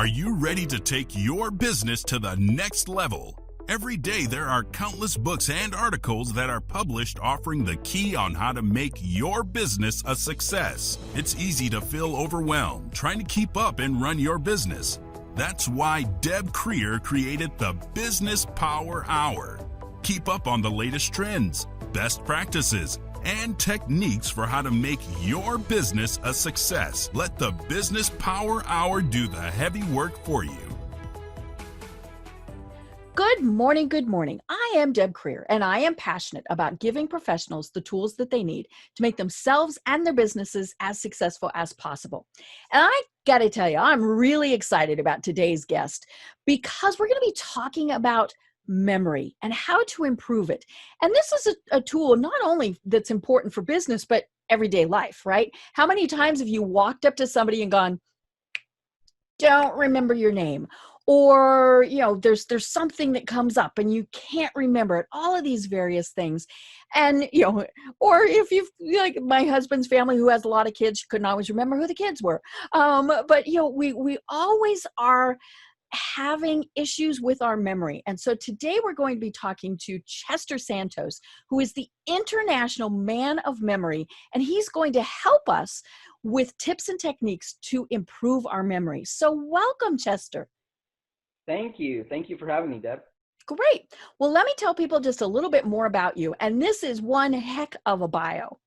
Are you ready to take your business to the next level? Every day there are countless books and articles that are published offering the key on how to make your business a success. It's easy to feel overwhelmed trying to keep up and run your business. That's why Deb Creer created the Business Power Hour. Keep up on the latest trends, best practices, and techniques for how to make your business a success. Let the Business Power Hour do the heavy work for you. Good morning, good morning. I am Deb Creer, and I am passionate about giving professionals the tools that they need to make themselves and their businesses as successful as possible. And I got to tell you, I'm really excited about today's guest because we're going to be talking about memory and how to improve it. And this is a tool not only that's important for business, but everyday life, right? How many times have you walked up to somebody and gone, don't remember your name? Or, there's something that comes up and you can't remember it, all of these various things. And, or if you've, like my husband's family who has a lot of kids, couldn't always remember who the kids were. But, we always are having issues with our memory. And so today we're going to be talking to Chester Santos, who is the International Man of Memory, and he's going to help us with tips and techniques to improve our memory. So welcome, Chester. Thank you. Thank you for having me, Deb. Great. Well, let me tell people just a little bit more about you. And this is one heck of a bio.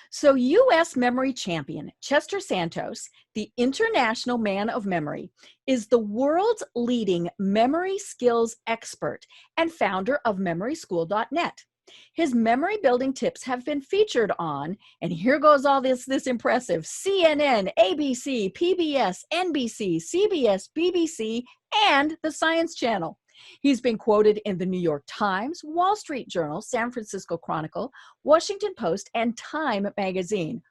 So U.S. memory champion Chester Santos, the International Man of Memory, is the world's leading memory skills expert and founder of memoryschool.net. His memory building tips have been featured on, and here goes all this impressive, CNN, ABC, PBS, NBC, CBS, BBC, and the Science Channel. He's been quoted in the New York Times, Wall Street Journal, San Francisco Chronicle, Washington Post, and Time magazine.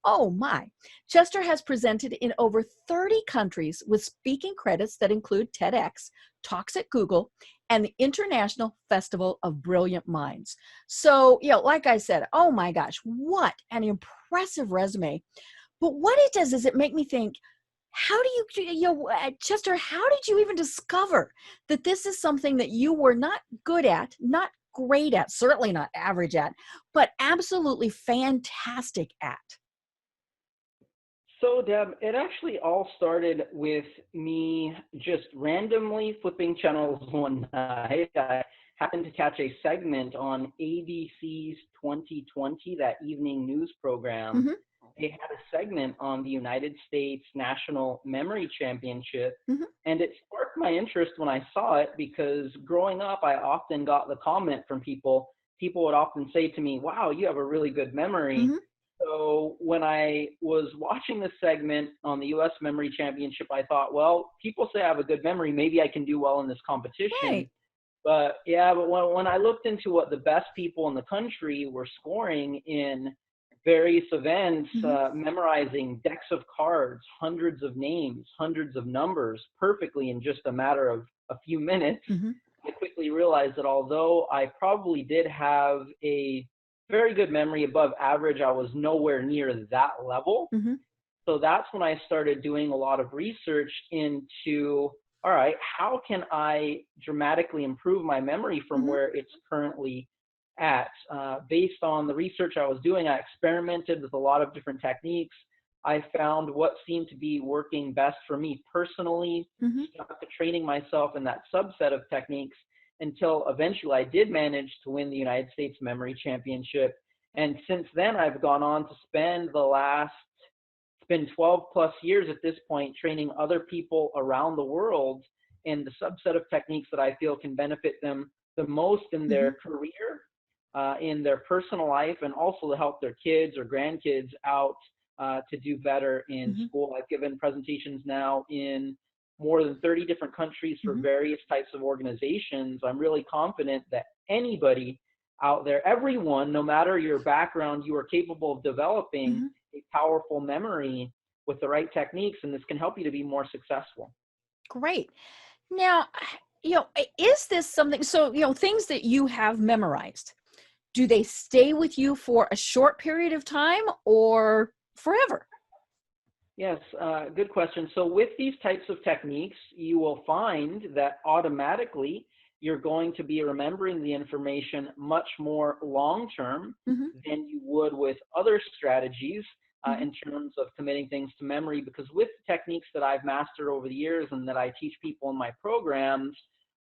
Oh my. Chester has presented in over 30 countries with speaking credits that include TEDx, talks at Google, and the International Festival of Brilliant Minds. So, like I said, oh my gosh, what an impressive resume. But what it does is it make me think, how do you, Chester, how did you even discover that this is something that you were not good at, not great at, certainly not average at, but absolutely fantastic at? So, Deb, it actually all started with me just randomly flipping channels one night. I happened to catch a segment on ABC's 2020, that evening news program. Mm-hmm. They had a segment on the United States National Memory Championship, Mm-hmm. and it sparked my interest when I saw it because growing up, I often got the comment from people. People would often say to me, wow, you have a really good memory. Mm-hmm. So when I was watching the segment on the U.S. Memory Championship, I thought, well, people say I have a good memory. Maybe I can do well in this competition. Right. But when I looked into what the best people in the country were scoring in various events, Mm-hmm. memorizing decks of cards, hundreds of names, hundreds of numbers perfectly in just a matter of a few minutes, Mm-hmm. I quickly realized that although I probably did have a very good memory above average, I was nowhere near that level. Mm-hmm. So that's when I started doing a lot of research into, all right, how can I dramatically improve my memory from Mm-hmm. where it's currently at? Based on the research I was doing, I experimented with a lot of different techniques. I found what seemed to be working best for me personally, Mm-hmm. stuck to training myself in that subset of techniques until eventually I did manage to win the United States Memory Championship. And since then, I've gone on to spend it's been 12 plus years at this point, training other people around the world in the subset of techniques that I feel can benefit them the most in their career, in their personal life, and also to help their kids or grandkids out to do better in Mm-hmm. school. I've given presentations now in more than 30 different countries for Mm-hmm. various types of organizations. I'm really confident that anybody out there, everyone, no matter your background, you are capable of developing Mm-hmm. a powerful memory with the right techniques, and this can help you to be more successful. Great. Now, is this something, so, things that you have memorized, do they stay with you for a short period of time or forever? Yes, good question. So with these types of techniques, you will find that automatically you're going to be remembering the information much more long term Mm-hmm. than you would with other strategies Mm-hmm. in terms of committing things to memory. Because with the techniques that I've mastered over the years and that I teach people in my programs,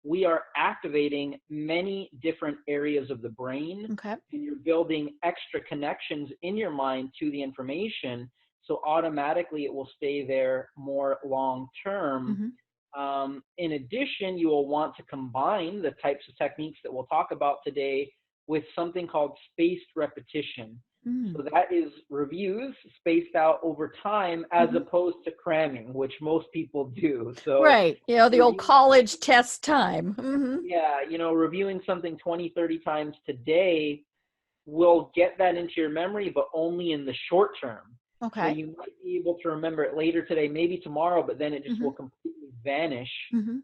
we are activating many different areas of the brain, Okay. and you're building extra connections in your mind to the information, so automatically it will stay there more long term. Mm-hmm. In addition, you will want to combine the types of techniques that we'll talk about today with something called spaced repetition. Mm. So that is reviews spaced out over time as Mm-hmm. opposed to cramming, which most people do. So Right. You know, the old reviewing college something, test time. Mm-hmm. yeah, reviewing something 20, 30 times today will get that into your memory, but only in the short term. So Okay. you might be able to remember it later today, maybe tomorrow, but then it just Mm-hmm. will completely vanish Mm-hmm.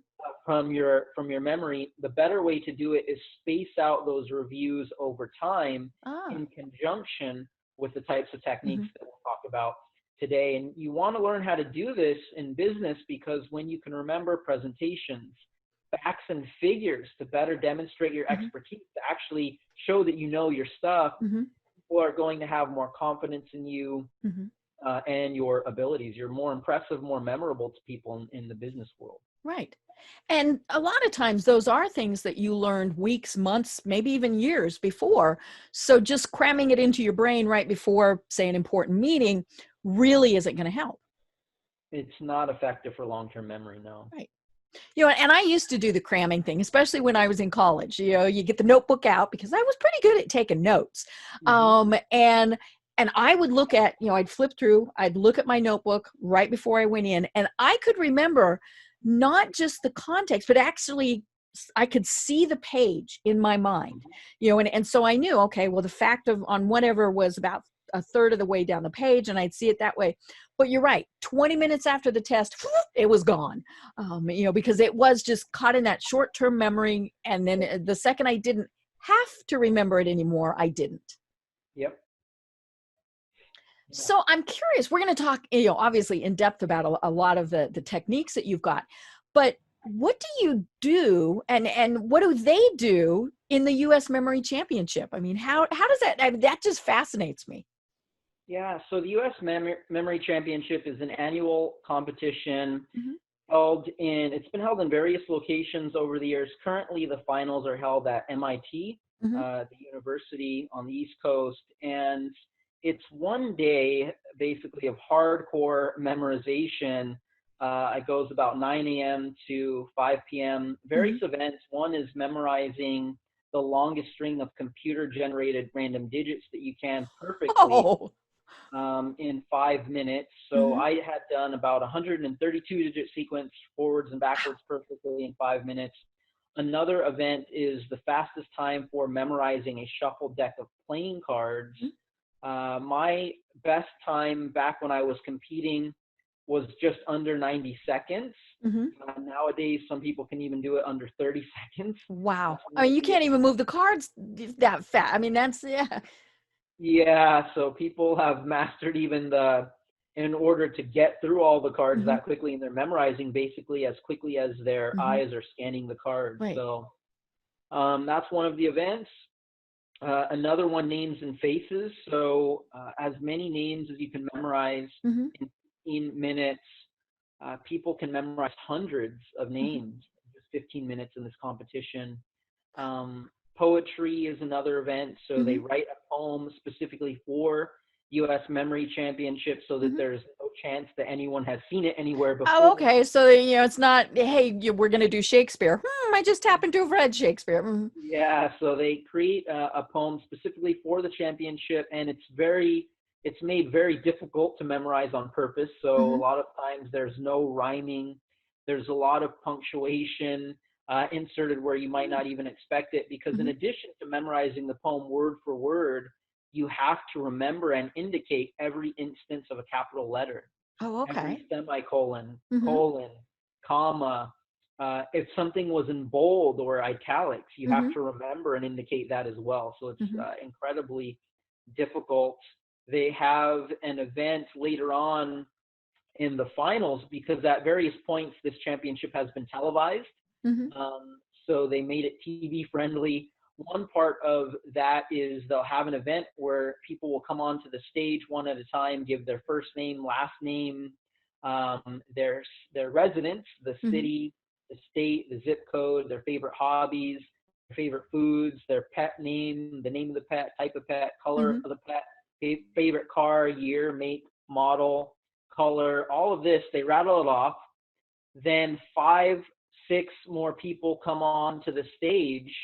from your memory. The better way to do it is space out those reviews over time Ah. in conjunction with the types of techniques Mm-hmm. that we'll talk about today. And you want to learn how to do this in business, because when you can remember presentations, facts and figures to better demonstrate your Mm-hmm. expertise, to actually show that you know your stuff, Mm-hmm. people are going to have more confidence in you Mm-hmm. and your abilities. You're more impressive, more memorable to people in the business world. Right. And a lot of times those are things that you learned weeks, months, maybe even years before. So just cramming it into your brain right before, say, an important meeting really isn't going to help. It's not effective for long-term memory, no. Right. You know, and I used to do the cramming thing, especially when I was in college. You know, you get the notebook out because I was pretty good at taking notes. Hmm. And I would look at, you know, I'd flip through, I'd look at my notebook right before I went in, and I could remember not just the context, but actually I could see the page in my mind, you know, and so I knew, okay, well, the fact of on whatever was about a third of the way down the page, and I'd see it that way. But you're right, 20 minutes after the test, it was gone, you know, because it was just caught in that short-term memory. And then the second I didn't have to remember it anymore, I didn't. Yep. Yeah. So I'm curious, we're going to talk, you know, obviously in depth about a lot of the techniques that you've got, but what do you do and what do they do in the U.S. Memory Championship? I mean, how does that, I mean, that just fascinates me. Yeah, so the U.S. Memory Championship is an annual competition Mm-hmm. it's been held in various locations over the years. Currently, the finals are held at MIT, Mm-hmm. the university on the East Coast, and it's one day basically of hardcore memorization. It goes about 9 a.m. to 5 p.m. Mm-hmm. Various events. One is memorizing the longest string of computer-generated random digits that you can perfectly Oh. in 5 minutes. So Mm-hmm. I had done about 132 digit sequence forwards and backwards perfectly in 5 minutes. Another event is the fastest time for memorizing a shuffled deck of playing cards. My best time back when I was competing was just under 90 seconds. Mm-hmm. Nowadays, some people can even do it under 30 seconds. Wow. That's I one of mean, you the can't even move the cards that fast. I mean, that's, yeah. Yeah, so people have mastered even in order to get through all the cards Mm-hmm. that quickly, and they're memorizing basically as quickly as their Mm-hmm. eyes are scanning the cards. Right. So that's one of the events. Another one, names and faces. So as many names as you can memorize Mm-hmm. in 15 minutes. People can memorize hundreds of Mm-hmm. names in just 15 minutes in this competition. Poetry is another event. So they Mm-hmm. write a poem specifically for U.S. Memory Championship so that Mm-hmm. there's no chance that anyone has seen it anywhere Oh, before. okay. So, you know, it's not, hey, we're going to do Shakespeare. I just happened to have read Shakespeare. Mm-hmm. Yeah, so they create a poem specifically for the championship, and it's made very difficult to memorize on purpose. So a Mm-hmm. lot of times there's no rhyming, there's a lot of punctuation inserted where you might not even expect it, because in Mm-hmm. addition to memorizing the poem word for word, you have to remember and indicate every instance of a capital letter, Oh, okay. every semicolon, Mm-hmm. colon, comma. If something was in bold or italics, you have Mm-hmm. to remember and indicate that as well. So it's Mm-hmm. incredibly difficult. They have an event later on in the finals, because at various points this championship has been televised. Mhm. So they made it TV friendly. One part of that is they'll have an event where people will come onto the stage one at a time, give their first name, last name, their residence, the Mhm. city, the state, the zip code, their favorite hobbies, their favorite foods, their pet name, the name of the pet, type of pet, color Mhm. of the pet, favorite car, year, make, model, color, all of this. They rattle it off. Then 5, 6 more people come on to the stage,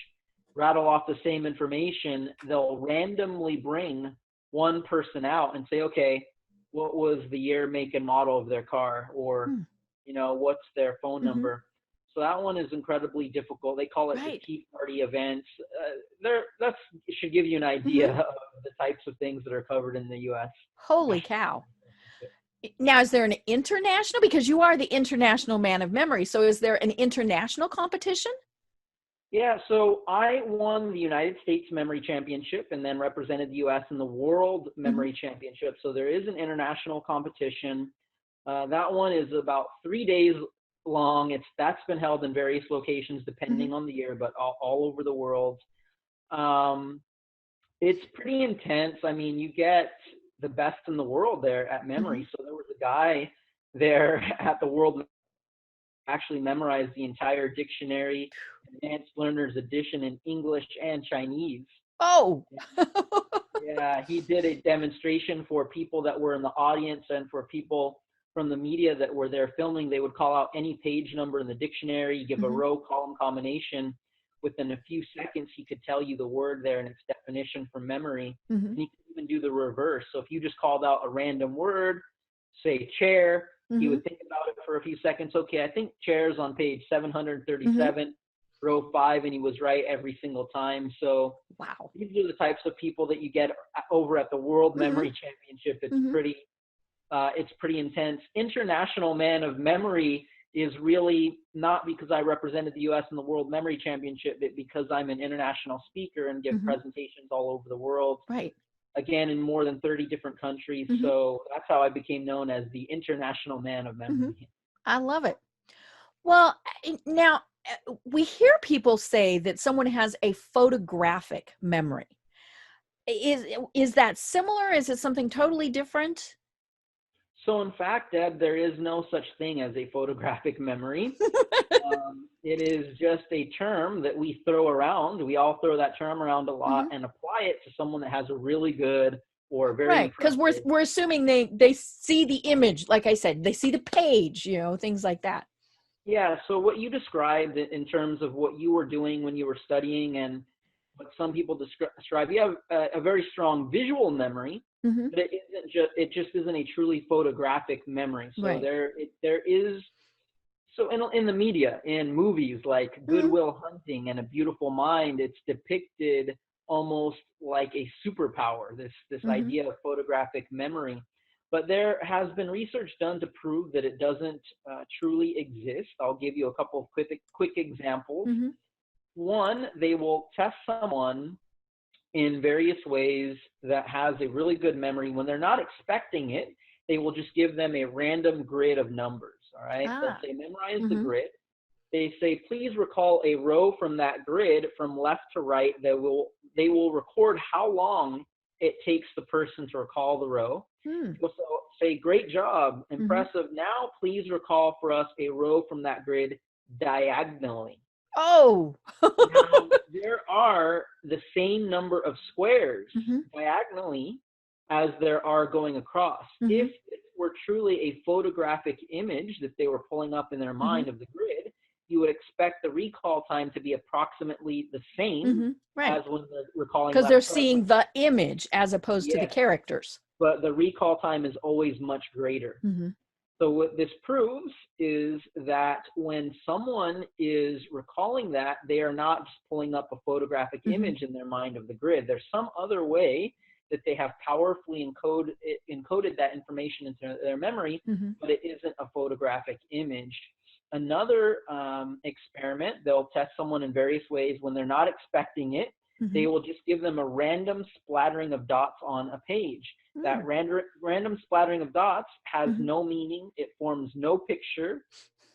rattle off the same information. They'll randomly bring one person out and say, okay, what was the year, make, and model of their car? Or, Hmm. what's their phone Mhm. number? So that one is incredibly difficult. They call it the Right. Tea Party events. That should give you an idea Mhm. of the types of things that are covered in the U.S. Holy cow. Now, is there an international, because you are the international man of memory, so is there an international competition? Yeah, so I won the United States Memory Championship and then represented the U.S. in the World Mhm. Memory Championship. So there is an international competition. That one is about 3 days long. That's been held in various locations Mhm. depending on the year, but all over the world. Um, it's pretty intense. I mean, you get the best in the world there at Mhm. memory. So there was a guy there at the World actually memorized the entire dictionary, advanced learners edition in English and Chinese. Oh. Yeah, he did a demonstration for people that were in the audience and for people from the media that were there filming. They would call out any page number in the dictionary, give a Mhm. row column combination. Within a few seconds, he could tell you the word there and its definition from memory. Mhm. And he could even do the reverse. So if you just called out a random word, say chair, he Mhm. would think about it for a few seconds. Okay, I think chair's on page Mhm. 737, row 5, and he was right every single time. So Wow. these are the types of people that you get over at the World Mhm. Memory Championship. Mhm. It's pretty intense. International Man of Memory is really not because I represented the U.S. in the World Memory Championship, but because I'm an international speaker and give Mhm. presentations all over the world, Right. again, in more than 30 different countries. Mhm. So that's how I became known as the International Man of Mhm. Memory. I love it. Well, now we hear people say that someone has a photographic memory. Is that similar? Is it something totally different? So in fact, Deb, there is no such thing as a photographic memory. It is just a term that we throw around. We all throw that term around a lot Mhm. and apply it to someone that has a really good or very Right, because impressive. we're assuming they see the image, like I said, they see the page, things like that. Yeah, so what you described in terms of what you were doing when you were studying and what some people describe, you have a very strong visual memory, Mhm. but it just isn't a truly photographic memory. So Right. there is. So in the media, in movies like Good Mhm. Will Hunting and A Beautiful Mind, it's depicted almost like a superpower, this Mhm. idea of photographic memory. But there has been research done to prove that it doesn't truly exist. I'll give you a couple of quick examples. Mhm. One, they will test someone in various ways that has a really good memory. When they're not expecting it, they will just give them a random grid of numbers. All right. They'll Ah. say, memorize the Mhm. grid. They say, please recall a row from that grid from left to right. They will record how long it takes the person to recall the row. Hmm. They'll say, great job, Mhm. impressive. Now please recall for us a row from that grid diagonally. Oh. Now, there are the same number of squares Mhm. diagonally as there are going across. If Mhm. it were truly a photographic image that they were pulling up in their Mhm. mind of the grid, you would expect the recall time to be approximately the same Mhm. as Right. when they're recalling Because they're left to right. seeing the image as opposed to the Yes, characters. but the recall time is always much greater. Mhm. So what this proves is that when someone is recalling that, they are not just pulling up a photographic Mhm. image in their mind of the grid. There's some other way that they have powerfully encoded that information into their memory, Mhm. but it isn't a photographic image. Another experiment, they'll test someone in various ways when they're not expecting it. they will just give them a random splattering of dots on a page. That random splattering of dots has no meaning. It forms no picture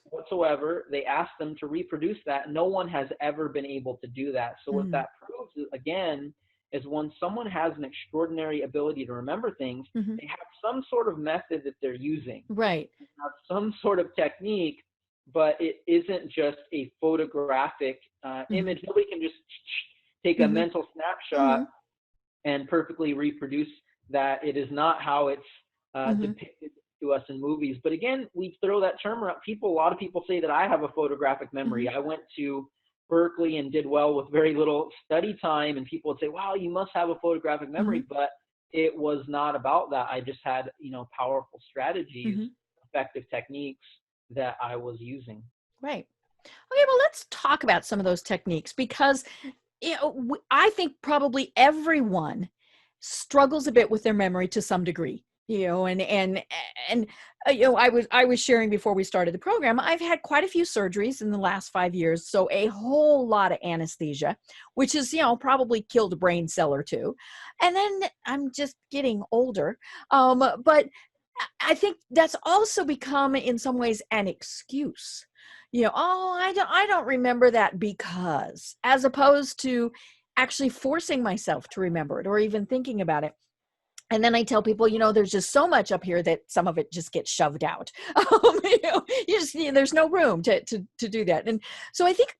whatsoever. They ask them to reproduce that. No one has ever been able to do that. So what that proves is, again, is when someone has an extraordinary ability to remember things, they have some sort of method that they're using. Right. They have some sort of technique, but it isn't just a photographic image. Nobody can just take a mental snapshot and perfectly reproduce that. It is not how it's depicted to us in movies. But again, we throw that term around. A lot of people say that I have a photographic memory. I went to Berkeley and did well with very little study time, and people would say, wow, you must have a photographic memory. But it was not about that. I just had, powerful strategies, effective techniques that I was using. Right. Okay, well, let's talk about some of those techniques, because I think probably everyone struggles a bit with their memory to some degree. And I was sharing before we started the program, I've had quite a few surgeries in the last 5 years, so a whole lot of anesthesia, which is probably killed a brain cell or two, and then I'm just getting older, but I think that's also become in some ways an excuse. I don't remember that, because, as opposed to actually forcing myself to remember it or even thinking about it. And then I tell people, there's just so much up here that some of it just gets shoved out. There's no room to do that. And so I think,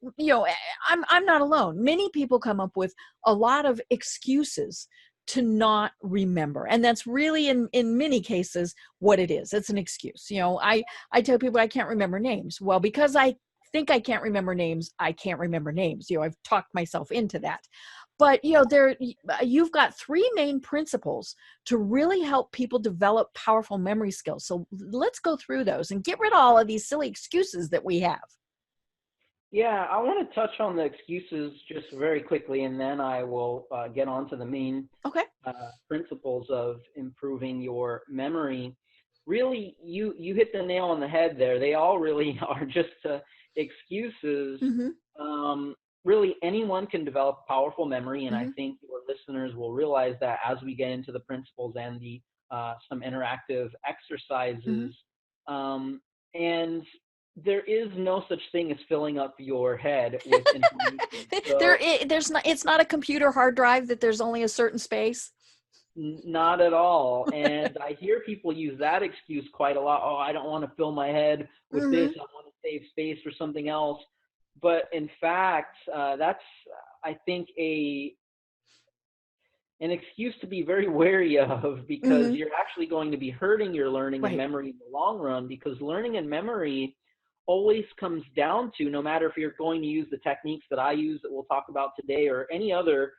I'm not alone. Many people come up with a lot of excuses to not remember. And that's really in many cases what it is. It's an excuse. I tell people I can't remember names. Well, because I think I can't remember names, I can't remember names. I've talked myself into that. But, you've got three main principles to really help people develop powerful memory skills. So let's go through those and get rid of all of these silly excuses that we have. Yeah, I want to touch on the excuses just very quickly, and then I will get on to the main principles of improving your memory. Really, you hit the nail on the head there. They all really are just excuses. Really, anyone can develop powerful memory, and I think your listeners will realize that as we get into the principles and the some interactive exercises. And there is no such thing as filling up your head with information. So, It's not a computer hard drive that there's only a certain space. Not at all. And I hear people use that excuse quite a lot. Oh, I don't want to fill my head with this. I want to save space for something else. But in fact, that's, I think, an excuse to be very wary of, because you're actually going to be hurting your learning and memory in the long run, because learning and memory always comes down to, no matter if you're going to use the techniques that I use that we'll talk about today or any other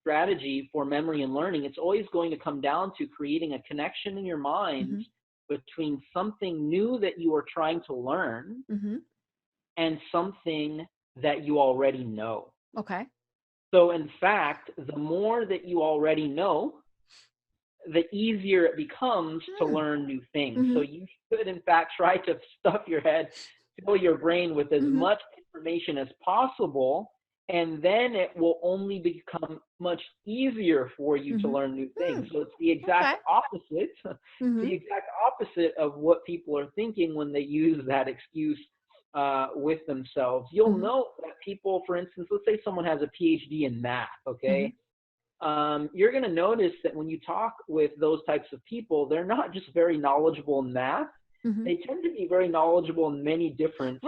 strategy for memory and learning, it's always going to come down to creating a connection in your mind between something new that you are trying to learn and something that you already know. Okay. So in fact, the more that you already know, the easier it becomes to learn new things. So you should, in fact, try to stuff your head, fill your brain with as much information as possible, and then it will only become much easier for you to learn new things. So it's the exact opposite, the exact opposite of what people are thinking when they use that excuse with themselves. You'll note that people, for instance, let's say someone has a PhD in math, okay? You're going to notice that when you talk with those types of people, they're not just very knowledgeable in math. They tend to be very knowledgeable in many different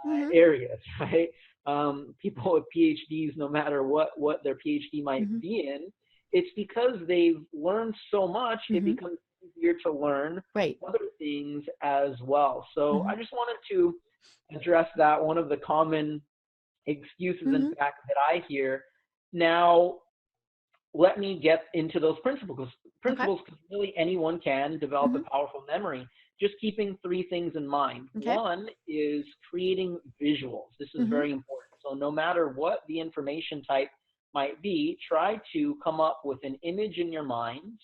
areas, right? People with PhDs, no matter what their PhD might be in, it's because they've learned so much, it becomes easier to learn other things as well. So I just wanted to address that, one of the common excuses, in fact, that I hear. Now, let me get into those principles, because really anyone can develop a powerful memory. Just keeping three things in mind. One is creating visuals. This is very important. So no matter what the information type might be, try to come up with an image in your mind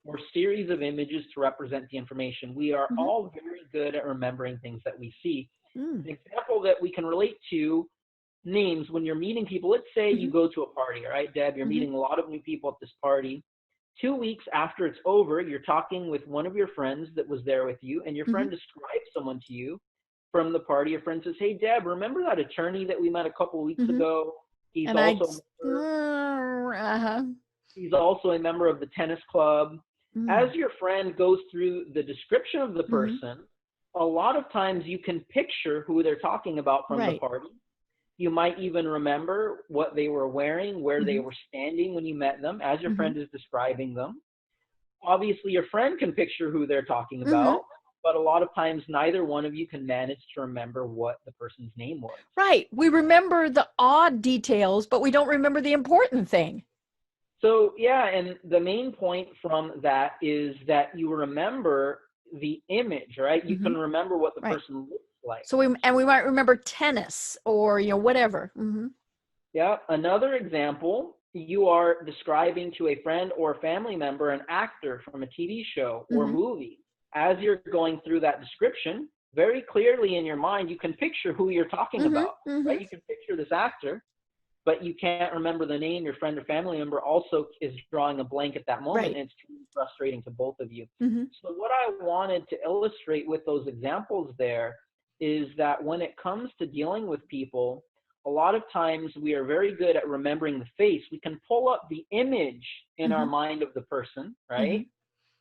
or series of images to represent the information. We are all very good at remembering things that we see. An example that we can relate to names when you're meeting people. Let's say you go to a party, all right, Deb, you're meeting a lot of new people at this party. 2 weeks after it's over, you're talking with one of your friends that was there with you, and your friend describes someone to you from the party. Your friend says, "Hey, Deb, remember that attorney that we met a couple of weeks ago? He's And also he's also a member of the tennis club." As your friend goes through the description of the person, a lot of times you can picture who they're talking about from the party. You might even remember what they were wearing, where they were standing when you met them, as your friend is describing them. Obviously, your friend can picture who they're talking about, but a lot of times neither one of you can manage to remember what the person's name was. Right. We remember the odd details, but we don't remember the important thing. So, yeah, and the main point from that is that you remember the image, right? You can remember what the person looks like. So we might remember tennis or, whatever. Yeah. Another example, you are describing to a friend or a family member an actor from a TV show or movie. As you're going through that description, very clearly in your mind, you can picture who you're talking about, right? You can picture this actor, but you can't remember the name. Your friend or family member also is drawing a blank at that moment, and it's truly frustrating to both of you. So what I wanted to illustrate with those examples there is that when it comes to dealing with people, a lot of times we are very good at remembering the face. We can pull up the image in our mind of the person, right?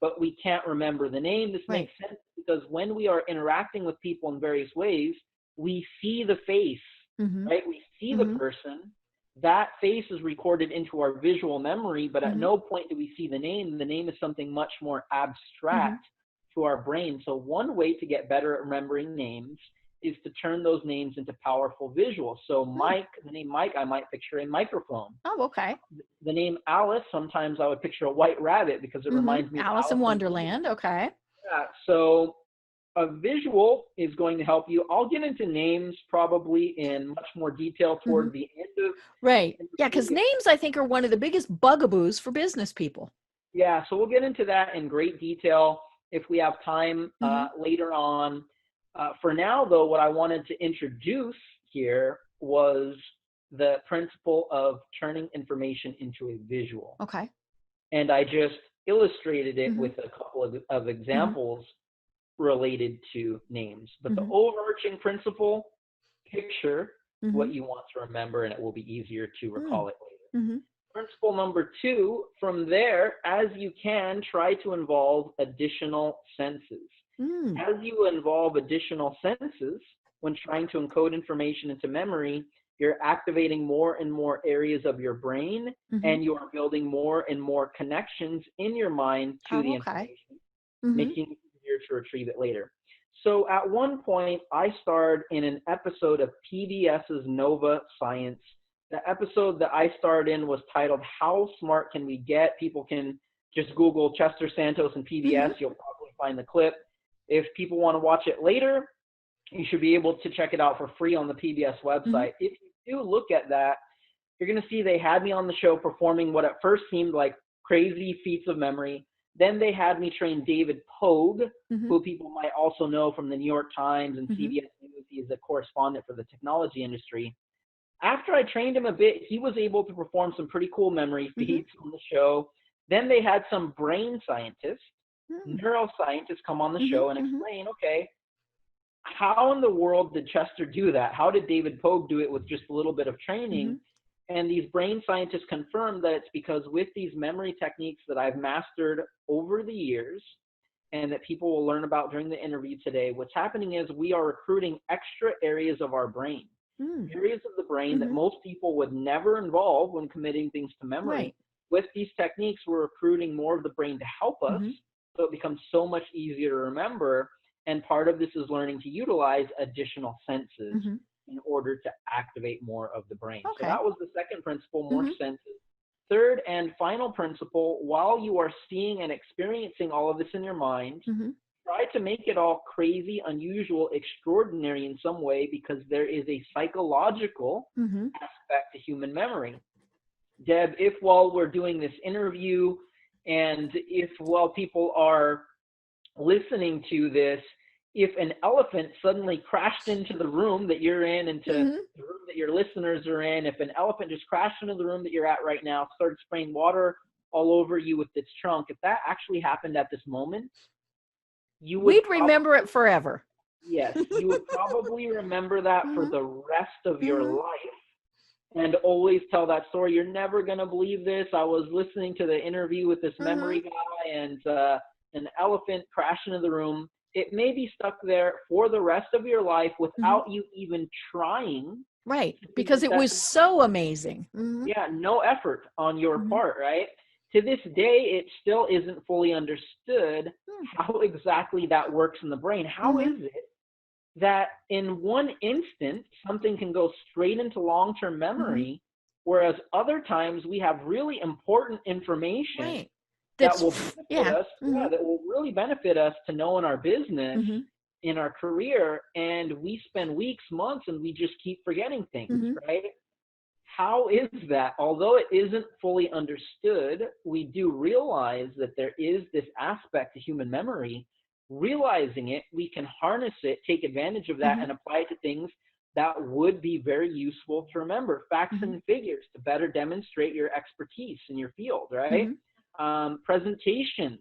But we can't remember the name. This makes sense because when we are interacting with people in various ways, we see the face, right? We see the person. That face is recorded into our visual memory, but at no point do we see the name. The name is something much more abstract to our brain. So one way to get better at remembering names is to turn those names into powerful visuals. So Mike, the name Mike, I might picture a microphone. Oh, okay. The name Alice, sometimes I would picture a white rabbit because it reminds me of Alice in Wonderland. Okay. Yeah, so a visual is going to help you. I'll get into names probably in much more detail toward the end of. Yeah, because names, I think, are one of the biggest bugaboos for business people. Yeah, so we'll get into that in great detail if we have time later on. For now, though, what I wanted to introduce here was the principle of turning information into a visual. Okay. And I just illustrated it with a couple of examples related to names. But the overarching principle, picture what you want to remember, and it will be easier to recall it later. Principle number 2, from there, as you can, try to involve additional senses. As you involve additional senses, when trying to encode information into memory, you're activating more and more areas of your brain, and you are building more and more connections in your mind to the information, making it easier to retrieve it later. So at one point, I starred in an episode of PBS's Nova Science. The episode that I starred in was titled, "How Smart Can We Get?" People can just Google Chester Santos and PBS. You'll probably find the clip. If people want to watch it later, you should be able to check it out for free on the PBS website. If you do look at that, you're going to see they had me on the show performing what at first seemed like crazy feats of memory. Then they had me train David Pogue, who people might also know from the New York Times and CBS News. He is a correspondent for the technology industry. After I trained him a bit, he was able to perform some pretty cool memory feats on the show. Then they had some brain scientists, neuroscientists come on the show and explain, okay, how in the world did Chester do that? How did David Pogue do it with just a little bit of training? And these brain scientists confirmed that it's because with these memory techniques that I've mastered over the years and that people will learn about during the interview today, what's happening is we are recruiting extra areas of our brain, areas of the brain that most people would never involve when committing things to memory. With these techniques, we're recruiting more of the brain to help us, so it becomes so much easier to remember. And part of this is learning to utilize additional senses in order to activate more of the brain. So that was the second principle, more senses. Third and final principle, while you are seeing and experiencing all of this in your mind, try to make it all crazy, unusual, extraordinary in some way, because there is a psychological aspect to human memory. Deb, if while we're doing this interview and if while people are listening to this, if an elephant suddenly crashed into the room that you're in, into Mm-hmm. the room that your listeners are in, if an elephant just crashed into the room that you're at right now, started spraying water all over you with its trunk, if that actually happened at this moment, you would We'd probably, remember it forever. yes, you would probably remember that for Mm-hmm. the rest of your Mm-hmm. life and always tell that story. You're never going to believe this. I was listening to the interview with this Mm-hmm. memory guy, and an elephant crashed into the room. It may be stuck there for the rest of your life Mm-hmm. without you even trying. Right. Because it was so amazing. Mm-hmm. Yeah, no effort on your Mm-hmm. part, right? To this day, it still isn't fully understood Hmm. how exactly that works in the brain. How Mm-hmm. is it that in one instant, something can go straight into long-term memory, whereas other times we have really important information Right. that That's, will benefit yeah. us, Mm-hmm. that will really benefit us to know in our business, Mm-hmm. in our career, and we spend weeks, months, and we just keep forgetting things, Mm-hmm. right? How is that? Although it isn't fully understood, we do realize that there is this aspect to human memory. Realizing it, we can harness it, take advantage of that, Mm-hmm. and apply it to things that would be very useful to remember. Facts Mm-hmm. and figures to better demonstrate your expertise in your field, right? Mm-hmm. Presentations,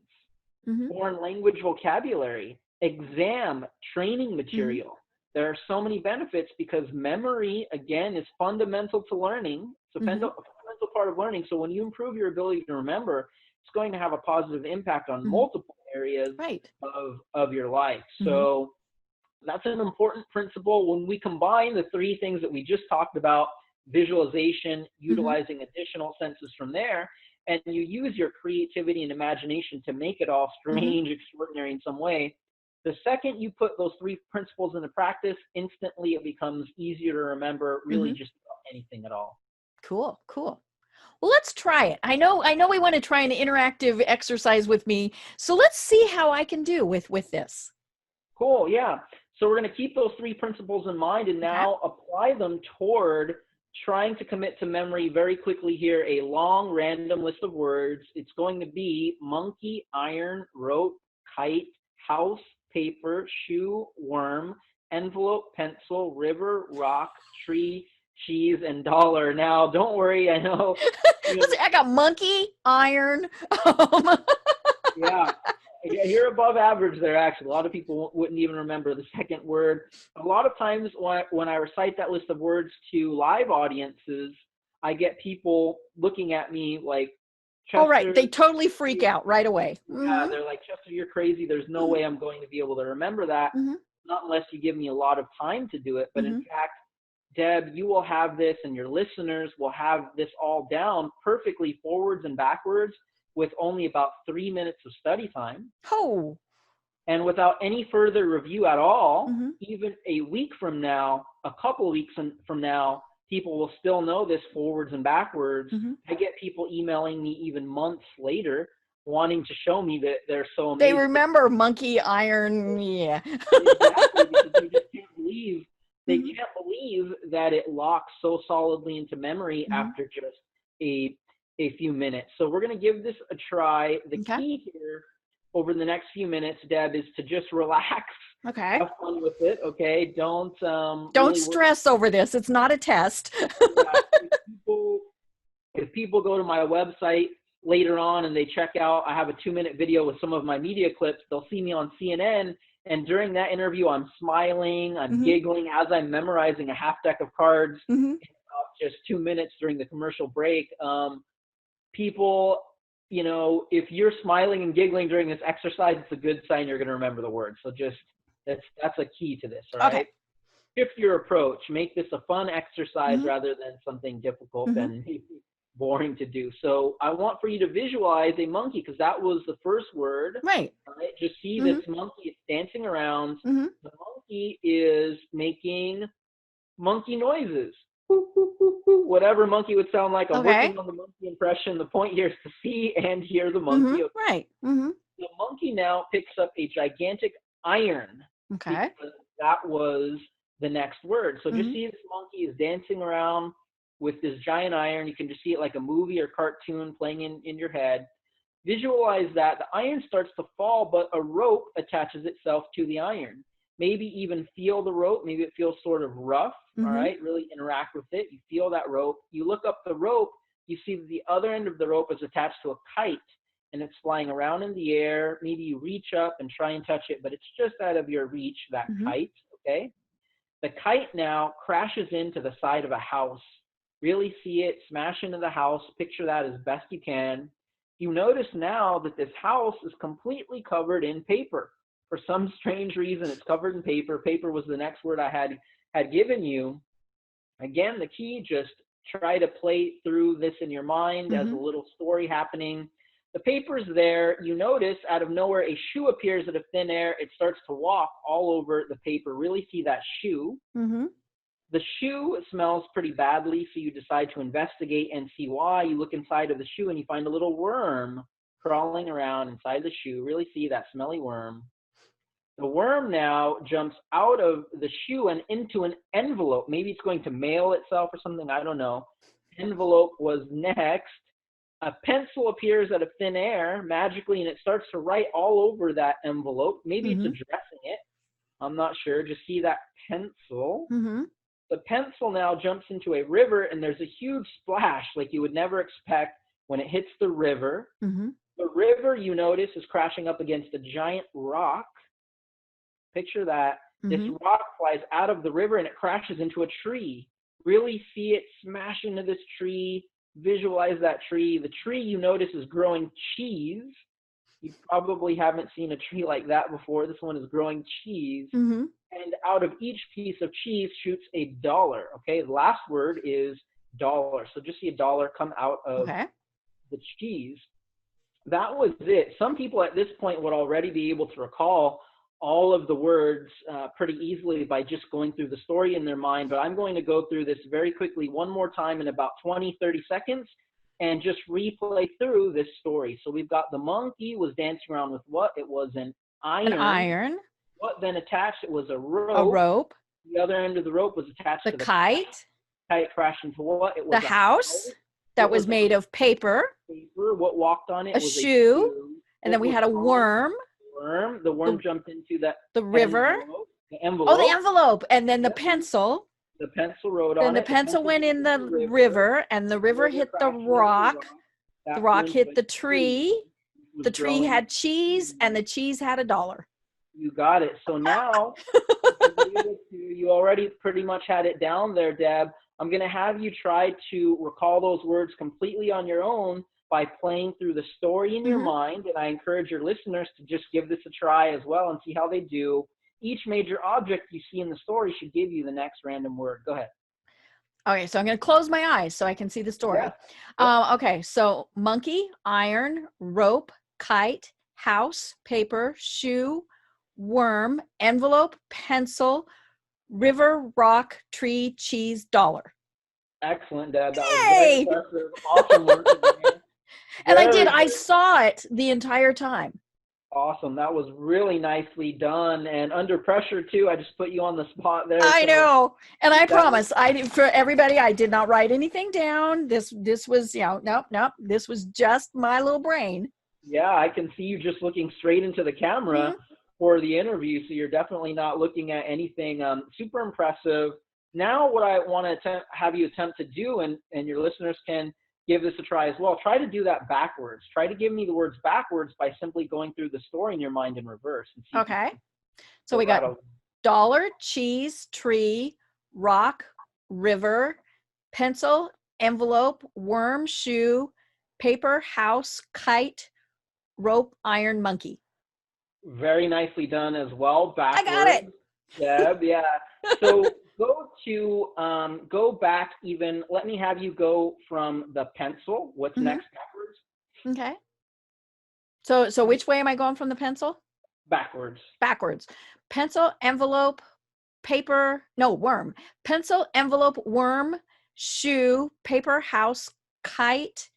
Mm-hmm. foreign language vocabulary, exam, training material. There are so many benefits because memory, again, is fundamental to learning. It's a Mm-hmm. fundamental part of learning. So when you improve your ability to remember, it's going to have a positive impact on Mm-hmm. multiple areas Right. of your life. Mm-hmm. So that's an important principle. When we combine the three things that we just talked about, visualization, Mm-hmm. utilizing additional senses from there, and you use your creativity and imagination to make it all Mm-hmm. strange, extraordinary in some way, the second you put those three principles into practice, instantly it becomes easier to remember really Mm-hmm. just about anything at all. Cool. Cool. Well, let's try it. I know we want to try an interactive exercise with me. So let's see how I can do with this. Cool, yeah. So we're going to keep those three principles in mind and Okay. now apply them toward trying to commit to memory very quickly here, a long random list of words. It's going to be monkey, iron, rope, kite, house, paper, shoe, worm, envelope, pencil, river, rock, tree, cheese, and dollar. Now, don't worry, I know. I got monkey, iron. Yeah. You're above average there, actually. A lot of people wouldn't even remember the second word. A lot of times when I recite that list of words to live audiences, I get people looking at me like, Chester. All right. They totally freak out right away. Yeah, Mm-hmm. they're like, Chester, you're crazy. There's no way I'm going to be able to remember that. Mm-hmm. Not unless you give me a lot of time to do it. But Mm-hmm. in fact, Deb, you will have this and your listeners will have this all down perfectly forwards and backwards with only about 3 minutes of study time. Oh. And without any further review at all, Mm-hmm. even a week from now, a couple of weeks from now, people will still know this forwards and backwards. Mm-hmm. I get people emailing me even months later wanting to show me that they're so They amazed. remember monkey, iron, yeah. Exactly, because they just can't believe Mm-hmm. that it locks so solidly into memory Mm-hmm. after just a few minutes. So we're going to give this a try. The Okay. key here over the next few minutes, Deb, is to just relax. Okay. Have fun with it, okay? Don't really stress over this. It's not a test. If people go to my website later on and they check out, I have a 2-minute video with some of my media clips. They'll see me on CNN, and during that interview, I'm smiling, I'm Mm-hmm. giggling as I'm memorizing a half deck of cards Mm-hmm. in just 2 minutes during the commercial break. People, if you're smiling and giggling during this exercise, it's a good sign you're going to remember the words. So just that's a key to this, all right? Okay. Shift your approach. Make this a fun exercise Mm-hmm. rather than something difficult Mm-hmm. and boring to do. So I want for you to visualize a monkey because that was the first word. Right. Right? Just see Mm-hmm. this monkey is dancing around. Mm-hmm. The monkey is making monkey noises. Woo, woo, woo, woo. Whatever monkey would sound like. I'm Okay. working on the monkey impression. The point here is to see and hear the monkey. Mm-hmm. Right. Mm-hmm. The monkey now picks up a gigantic iron. Okay. Because that was the next word. So just Mm-hmm. see this monkey is dancing around with this giant iron. You can just see it like a movie or cartoon playing in your head. Visualize that. The iron starts to fall, but a rope attaches itself to the iron. maybe even feel the rope. Maybe it feels sort of rough, all right? Really interact with it. You feel that rope. You look up the rope, you see that the other end of the rope is attached to a kite, and it's flying around in the air. Maybe you reach up and try and touch it, but it's just out of your reach, that kite, okay? The kite now crashes into the side of a house. Really see it smash into the house. Picture that as best you can. You notice now that this house is completely covered in paper. For some strange reason, it's covered in paper. Paper was the next word I had given you. Again, the key, just try to play through this in your mind as a little story happening. The paper's there. You notice out of nowhere, a shoe appears out of thin air. It starts to walk all over the paper. Really see that shoe. The shoe smells pretty badly, so you decide to investigate and see why. You look inside of the shoe and you find a little worm crawling around inside the shoe. Really see that smelly worm. The worm now jumps out of the shoe and into an envelope. Maybe it's going to mail itself or something. I don't know. Envelope was next. A pencil appears out of thin air magically, and it starts to write all over that envelope. Maybe it's addressing it. I'm not sure. Just see that pencil. The pencil now jumps into a river, and there's a huge splash like you would never expect when it hits the river. The river, you notice, is crashing up against a giant rock. Picture that. This rock flies out of the river, and it crashes into a tree. Really see it smash into this tree. Visualize that tree. The tree, you notice, is growing cheese. You probably haven't seen a tree like that before. This one is growing cheese. And out of each piece of cheese shoots a dollar. Okay, the last word is dollar. So just see a dollar come out of the cheese. That was it. Some people at this point would already be able to recall all of the words pretty easily by just going through the story in their mind. But I'm going to go through this very quickly one more time in about 20, 30 seconds and just replay through this story. So we've got the monkey was dancing around with what? It was an iron. An iron. What then attached? It was a rope. A rope. The other end of the rope was attached to the kite. Kite crashed into what? It was the house that was made of paper. Paper. What walked on it? A shoe. And then we had a worm. The worm jumped into the river. The envelope. Oh, the envelope. And then the pencil. The pencil wrote on it. Then the pencil went in the river, and the river hit the rock. The rock hit the tree. The tree had cheese, and the cheese had a dollar. You got it. So now, you already pretty much had it down there, Deb. I'm going to have you try to recall those words completely on your own by playing through the story in your mind. And I encourage your listeners to just give this a try as well and see how they do. Each major object you see in the story should give you the next random word. Go ahead. Okay, so I'm going to close my eyes so I can see the story. Okay, so monkey, iron, rope, kite, house, paper, shoe, worm, envelope, pencil, river, rock, tree, cheese, dollar. Excellent, Dad. That was very impressive. Awesome work. And I saw it the entire time. Awesome. That was really nicely done. And under pressure too, I just put you on the spot there. I know. And I promise, for everybody, I did not write anything down. This was, nope. This was just my little brain. Yeah, I can see you just looking straight into the camera for the interview. So you're definitely not looking at anything. Super impressive. Now what I want to have you attempt to do, and your listeners can give this a try as well. Try to do that backwards. Try to give me the words backwards by simply going through the story in your mind in reverse. Okay. So we got dollar, cheese, tree, rock, river, pencil, envelope, worm, shoe, paper, house, kite, rope, iron, monkey. Very nicely done as well. Backwards. I got it. Deb, yeah. So go back even. Let me have you go from the pencil. What's next backwards? Okay. So which way am I going from the pencil? Backwards. Backwards. Pencil, envelope, paper, no, worm. Pencil, envelope, worm, shoe, paper, house, kite,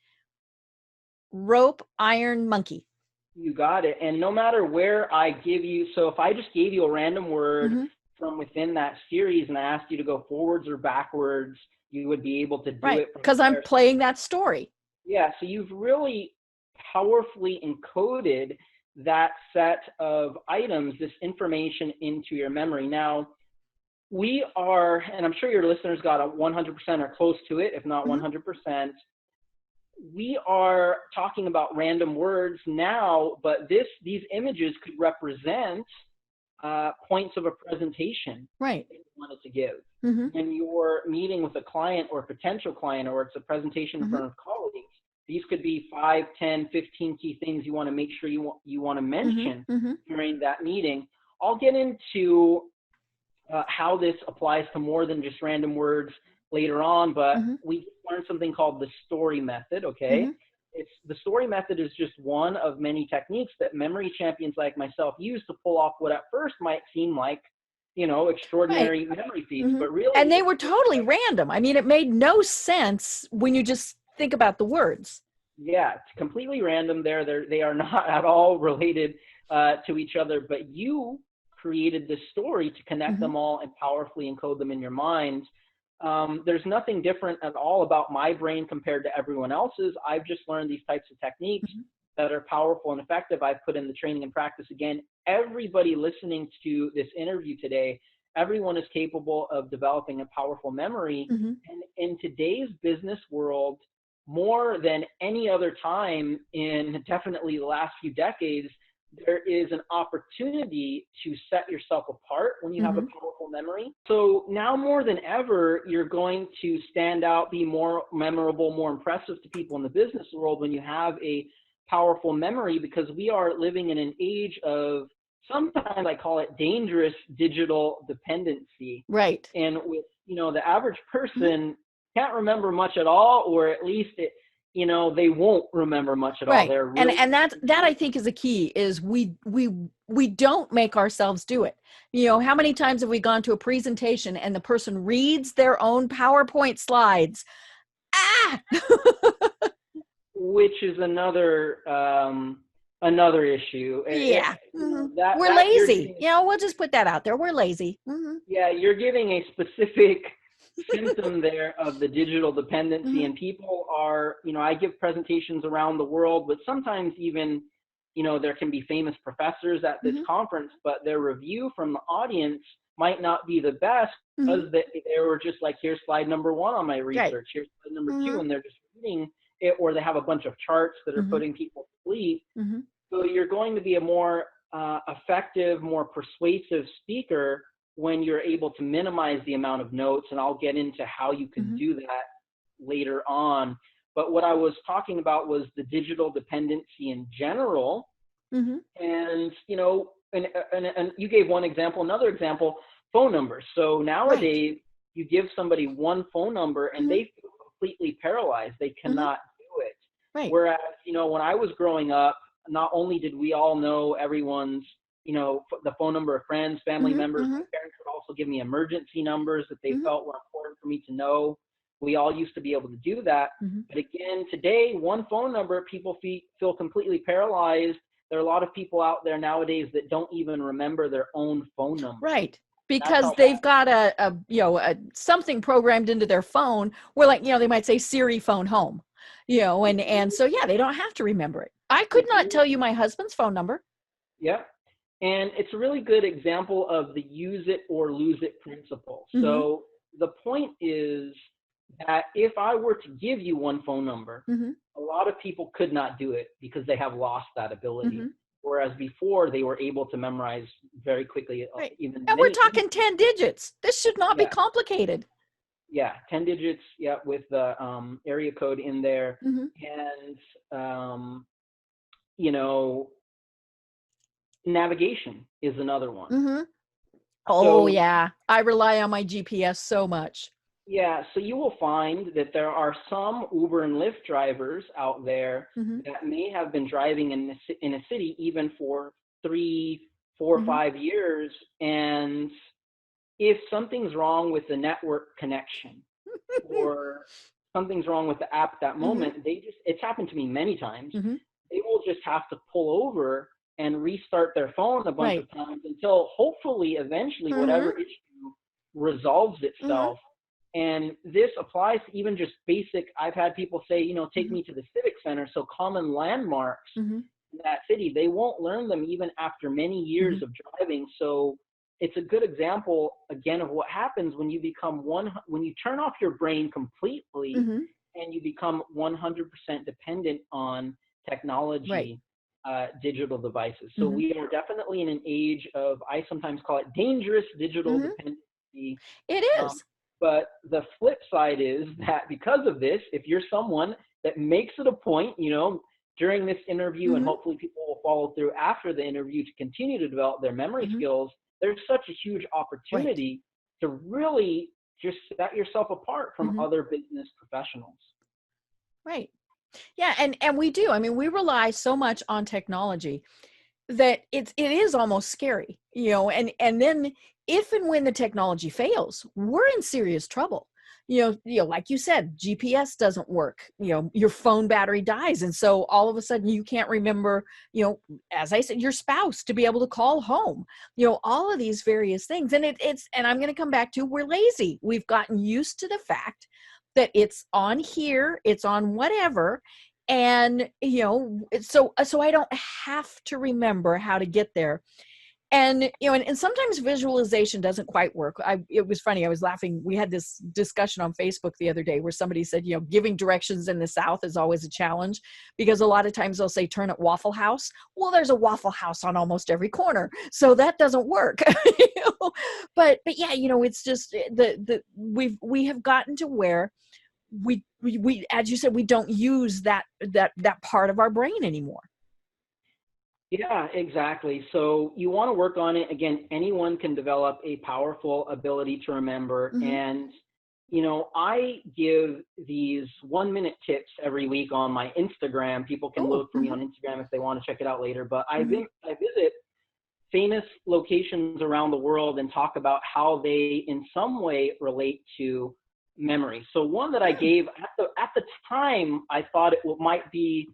rope, iron, monkey. You got it. And no matter where I give you, so if I just gave you a random word from within that series and I asked you to go forwards or backwards, you would be able to do it. Because I'm playing that story. Yeah. So you've really powerfully encoded that set of items, this information into your memory. Now, we are, and I'm sure your listeners got a 100% or close to it, if not 100%. We are talking about random words now, but these images could represent points of a presentation right. that you wanted to give. When you're meeting with a client or a potential client, or it's a presentation in front of colleagues, these could be 5, 10, 15 key things you want to make sure you want to mention during that meeting. I'll get into how this applies to more than just random words later on, but we learned something called the story method, okay? The story method is just one of many techniques that memory champions like myself use to pull off what at first might seem like, extraordinary memory feats, but really. And they were totally random. I mean, it made no sense when you just think about the words. Yeah, it's completely random. They are not at all related to each other, but you created this story to connect them all and powerfully encode them in your mind. There's nothing different at all about my brain compared to everyone else's. I've just learned these types of techniques that are powerful and effective. I've put in the training and practice. Again, everybody listening to this interview today, everyone is capable of developing a powerful memory. And in today's business world, more than any other time in definitely the last few decades, there is an opportunity to set yourself apart when you have a powerful memory. So now more than ever, you're going to stand out, be more memorable, more impressive to people in the business world when you have a powerful memory, because we are living in an age of, sometimes I call it dangerous digital dependency. Right. And with, the average person can't remember much at all, or at least they won't remember much at all. They're really and that I think is a key, is we don't make ourselves do it. How many times have we gone to a presentation and the person reads their own PowerPoint slides? Which is another issue. Yeah. We're lazy. We'll just put that out there. We're lazy. Yeah, you're giving a specific symptom there of the digital dependency, and people are, I give presentations around the world, but sometimes even, there can be famous professors at this conference, but their review from the audience might not be the best because they were just like, here's slide number 1 on my research, here's slide number 2, and they're just reading it, or they have a bunch of charts that are putting people to sleep. So you're going to be a more effective, more persuasive speaker when you're able to minimize the amount of notes, and I'll get into how you can do that later on. But what I was talking about was the digital dependency in general. And, and you gave one example. Another example, phone numbers. So nowadays, you give somebody one phone number and they feel completely paralyzed. They cannot do it. Whereas, when I was growing up, not only did we all know everyone's, the phone number of friends, family members, my parents would also give me emergency numbers that they felt were important for me to know. We all used to be able to do that. But again, today, one phone number, people feel completely paralyzed. There are a lot of people out there nowadays that don't even remember their own phone number. Right. Because they've got a something programmed into their phone where, like, they might say Siri phone home, and so, they don't have to remember it. I could not tell you my husband's phone number. Yeah. And it's a really good example of the use it or lose it principle. So the point is that if I were to give you one phone number, a lot of people could not do it because they have lost that ability. Whereas before, they were able to memorize very quickly. And we're talking 10 digits. This should not be complicated. Yeah, 10 digits, with the area code in there. And, navigation is another one. Oh, yeah. I rely on my GPS so much. Yeah, so you will find that there are some Uber and Lyft drivers out there that may have been driving in a city even for 3, 4, 5 years. And if something's wrong with the network connection or something's wrong with the app at that moment, it's happened to me many times. They will just have to pull over and restart their phone a bunch of times until hopefully eventually whatever issue resolves itself. And this applies to even just basic, I've had people say, take me to the civic center. So common landmarks in that city, they won't learn them even after many years of driving. So it's a good example again of what happens when you when you turn off your brain completely and you become 100% dependent on technology, digital devices. So we are definitely in an age of, I sometimes call it dangerous digital dependency. It is. But the flip side is that because of this, if you're someone that makes it a point, during this interview, and hopefully people will follow through after the interview to continue to develop their memory skills, there's such a huge opportunity to really just set yourself apart from other business professionals. Right. Yeah. And we do. I mean, we rely so much on technology that it is almost scary, and then if and when the technology fails, we're in serious trouble. Like you said, GPS doesn't work, your phone battery dies. And so all of a sudden you can't remember, as I said, your spouse to be able to call home, all of these various things. And and I'm going to come back to, we're lazy. We've gotten used to the fact that it's on here, it's on whatever. And, so I don't have to remember how to get there. And, and sometimes visualization doesn't quite work. It was funny. I was laughing. We had this discussion on Facebook the other day where somebody said, giving directions in the South is always a challenge, because a lot of times they'll say, turn at Waffle House. Well, there's a Waffle House on almost every corner. So that doesn't work. But yeah, it's just we have gotten to where we, as you said, we don't use that part of our brain anymore. Yeah, exactly. So you want to work on it. Again, anyone can develop a powerful ability to remember. And, I give these 1-minute tips every week on my Instagram. People can look for me on Instagram if they want to check it out later. But I visit famous locations around the world and talk about how they in some way relate to memory. So one that I gave at the time, I thought it might be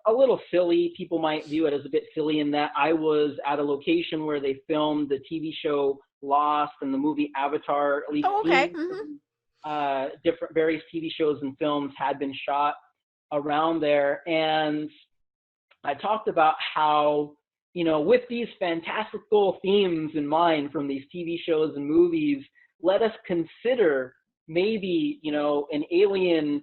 a little silly. People might view it as a bit silly, in that I was at a location where they filmed the TV show Lost and the movie Avatar. At least different various TV shows and films had been shot around there. And I talked about how, with these fantastical themes in mind from these TV shows and movies, let us consider maybe, an alien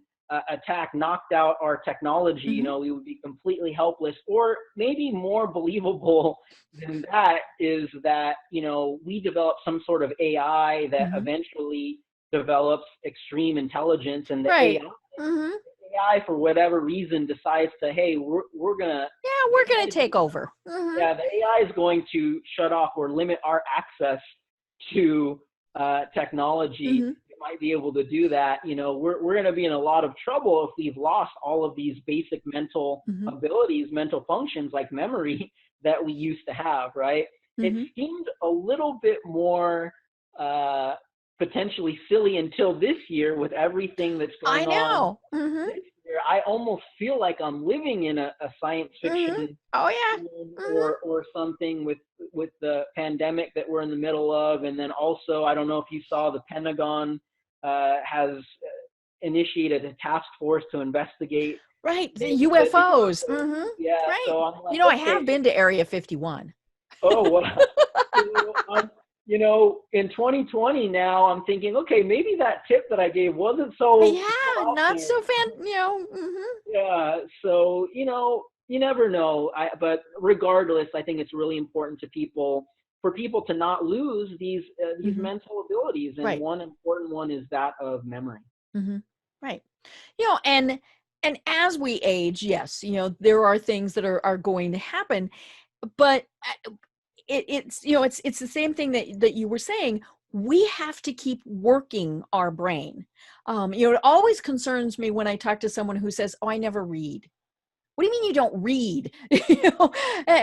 attack knocked out our technology, we would be completely helpless. Or maybe more believable than that is that, we develop some sort of AI that eventually develops extreme intelligence, and the AI, for whatever reason, decides to, hey, we're gonna take over. Yeah, the AI is going to shut off or limit our access to technology. Might be able to do that. We're going to be in a lot of trouble if we've lost all of these basic mental abilities, mental functions like memory that we used to have, right? It seemed a little bit more potentially silly until this year, with everything that's going on this year. I almost feel like I'm living in a science fiction or something with the pandemic that we're in the middle of. And then also, I don't know if you saw, the Pentagon has initiated a task force to investigate the UFOs. Yeah, right. So I'm like, I have been to Area 51. Oh, well, in 2020 now, I'm thinking, okay, maybe that tip that I gave wasn't so not so Yeah, so you never know. But regardless, I think it's really important for people to not lose these mental abilities, and one important one is that of memory. Right. And as we age, yes, there are things that are going to happen, but it's the same thing that you were saying. We have to keep working our brain. It always concerns me when I talk to someone who says, "Oh, I never read." What do you mean you don't read?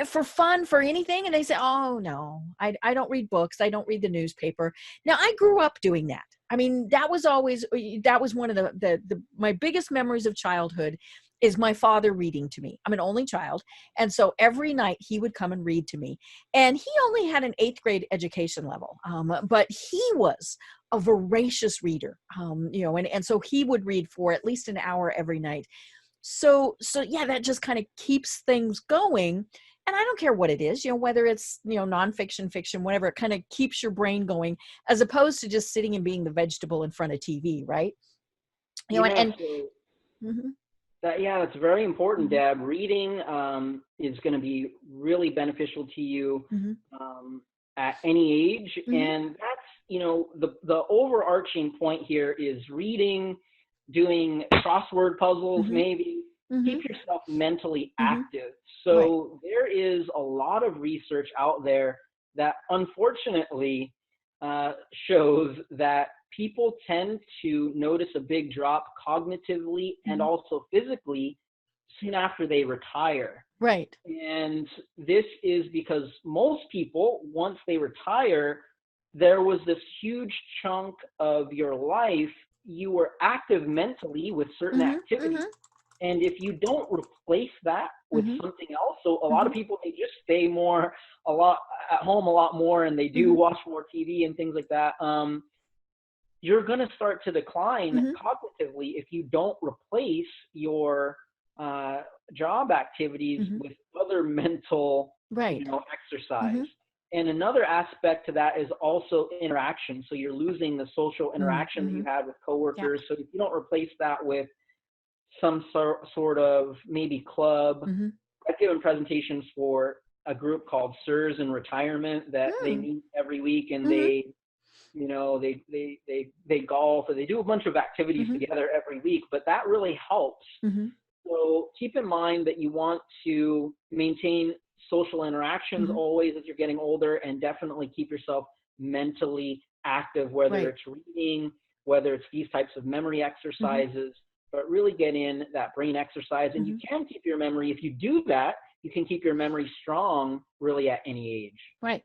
For fun, for anything? And they say, "Oh no, I don't read books. I don't read the newspaper." Now, I grew up doing that. I mean, that was one of my biggest memories of childhood, is my father reading to me. I'm an only child. And so every night he would come and read to me. And he only had an 8th grade education level, but he was a voracious reader, and so he would read for at least an hour every night. So yeah, that just kind of keeps things going. And I don't care what it is, whether it's, nonfiction, fiction, whatever, it kind of keeps your brain going as opposed to just sitting and being the vegetable in front of TV, right? Yeah, And so mhm, that's very important, mhm, Deb. Reading is going to be really beneficial to you mhm, at any age, mhm, and that's the overarching point here is reading, doing crossword puzzles, mhm, maybe keep mhm, yourself mentally mhm. active. Right. So there is a lot of research out there that unfortunately shows that people tend to notice a big drop cognitively and Mhm. also physically soon after they retire. Right. And this is because most people, once they retire, there was this huge chunk of your life you were active mentally with certain Mhm, activities. mhm, And if you don't replace that with mhm, something else, so a lot of mhm, people, they just stay a lot at home a lot more, and they do mhm, watch more TV and things like that. You're going to start to decline mhm. cognitively if you don't replace your uh, job activities Mhm. with other mental, Right. exercise. Mhm, And another aspect to that is also interaction. So you're losing the social mhm, interaction that you mhm. had with Yeah. coworkers. So if you don't replace that with some sort of maybe club, Mhm. I've given presentations for a group called Sirs in Retirement that they Mm. meet every week, and Mhm, they golf, or they do a bunch of activities mhm, together every week, but that really helps. mhm, So keep in mind that you want to maintain social interactions mhm. always as you're getting older, and definitely keep yourself mentally active, whether Right. it's reading, whether it's these types of memory Mhm, exercises, but really get in that brain exercise. And you mhm. can keep your memory, if you do that, you can keep your memory strong really at any age. Right.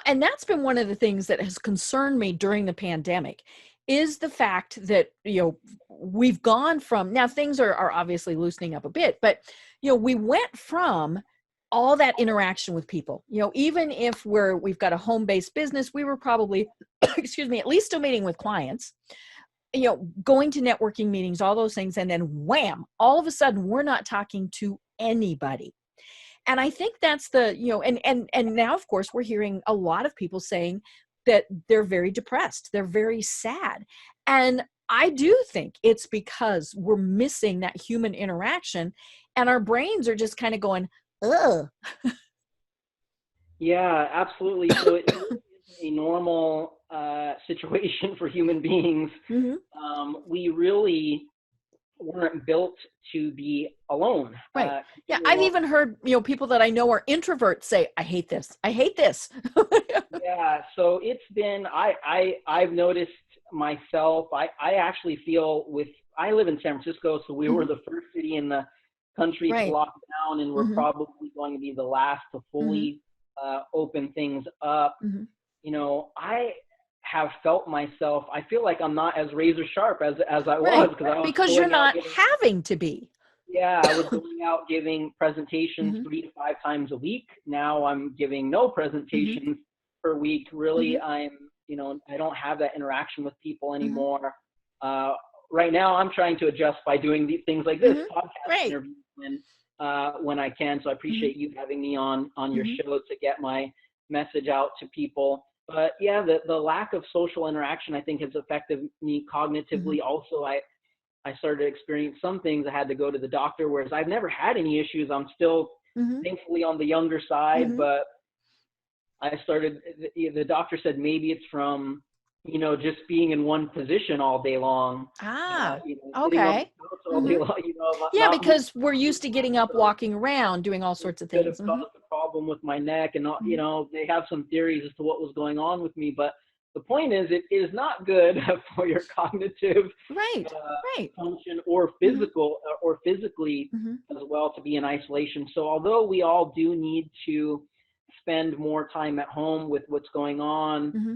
And that's been one of the things that has concerned me during the pandemic is the fact that, we've gone from, now things are obviously loosening up a bit, but, we went from all that interaction with people, even if we've got a home-based business, we were probably, excuse me, at least still meeting with clients, going to networking meetings, all those things. And then wham, all of a sudden we're not talking to anybody. And I think that's the, and now of course we're hearing a lot of people saying that they're very depressed, they're very sad. And I do think it's because we're missing that human interaction and our brains are just kind of going, ugh. Yeah, absolutely. So it really isn't a normal situation for human beings. Hmm. We really weren't built to be alone, Right. Yeah. completely I've alone. even heard, people that I know are introverts say, I hate this. I hate this. Yeah, so it's been I've noticed myself. I actually feel with I live in San Francisco, so we were Hmm. the first city in the country to Right. lock down, and we're Hmm. probably going to be the last to Hmm. fully open things up. Hmm. I have felt myself. I feel like I'm not as razor sharp as I was, Right. because I was Because you're going out not giving. having to be. Yeah, I was going out giving presentations Hmm. 3 to 5 times a week. Now I'm giving no Hmm. presentations per week. Really, Hmm. I don't have that interaction with people Hmm. anymore. Uh, right now, I'm trying to adjust by doing these things like this, Hmm. podcast Right. interviews when I can. So I Hmm. appreciate you having me on your Hmm. show to get my message out to people. But yeah, the lack of social interaction, I think, has affected me Hmm. cognitively. Also, I started to experience some things. I had to go to the doctor, whereas I've never had any issues. I'm still Hmm. thankfully on the younger side, Hmm. but the doctor said maybe it's from, just being in one position all day long, Ah, sitting on the okay. couch all day Hmm. long, Yeah, not moving because we're around used to getting up, as much. walking around, doing all It sorts of could have things. Hmm. caused a problem with my neck, and Hmm. they have some theories as to what was going on with me. But the point is, it is not good for your cognitive Right. uh, Right. function, or Hmm. physically Hmm. as well, to be in isolation. So although we all do need to spend more time at home with what's going on, Hmm.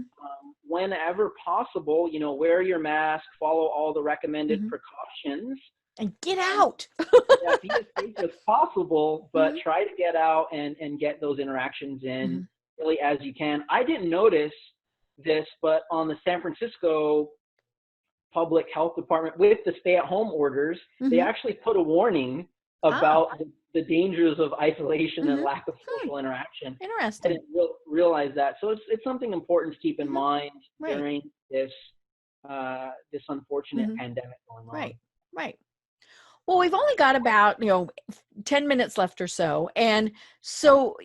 whenever possible, wear your mask, follow all the recommended Hmm. precautions. And get Um, out. yeah, be as safe as possible, but Hmm. try to get out and get those interactions in Hmm. really as you can. I didn't notice this, but on the San Francisco public health department, with the stay-at-home orders, they actually put a warning about the dangers of isolation and lack of social interaction. Interesting. I didn't realize that. So it's something important to keep in mind during this this unfortunate pandemic going on. Right. Well, we've only got about 10 minutes left or so, and so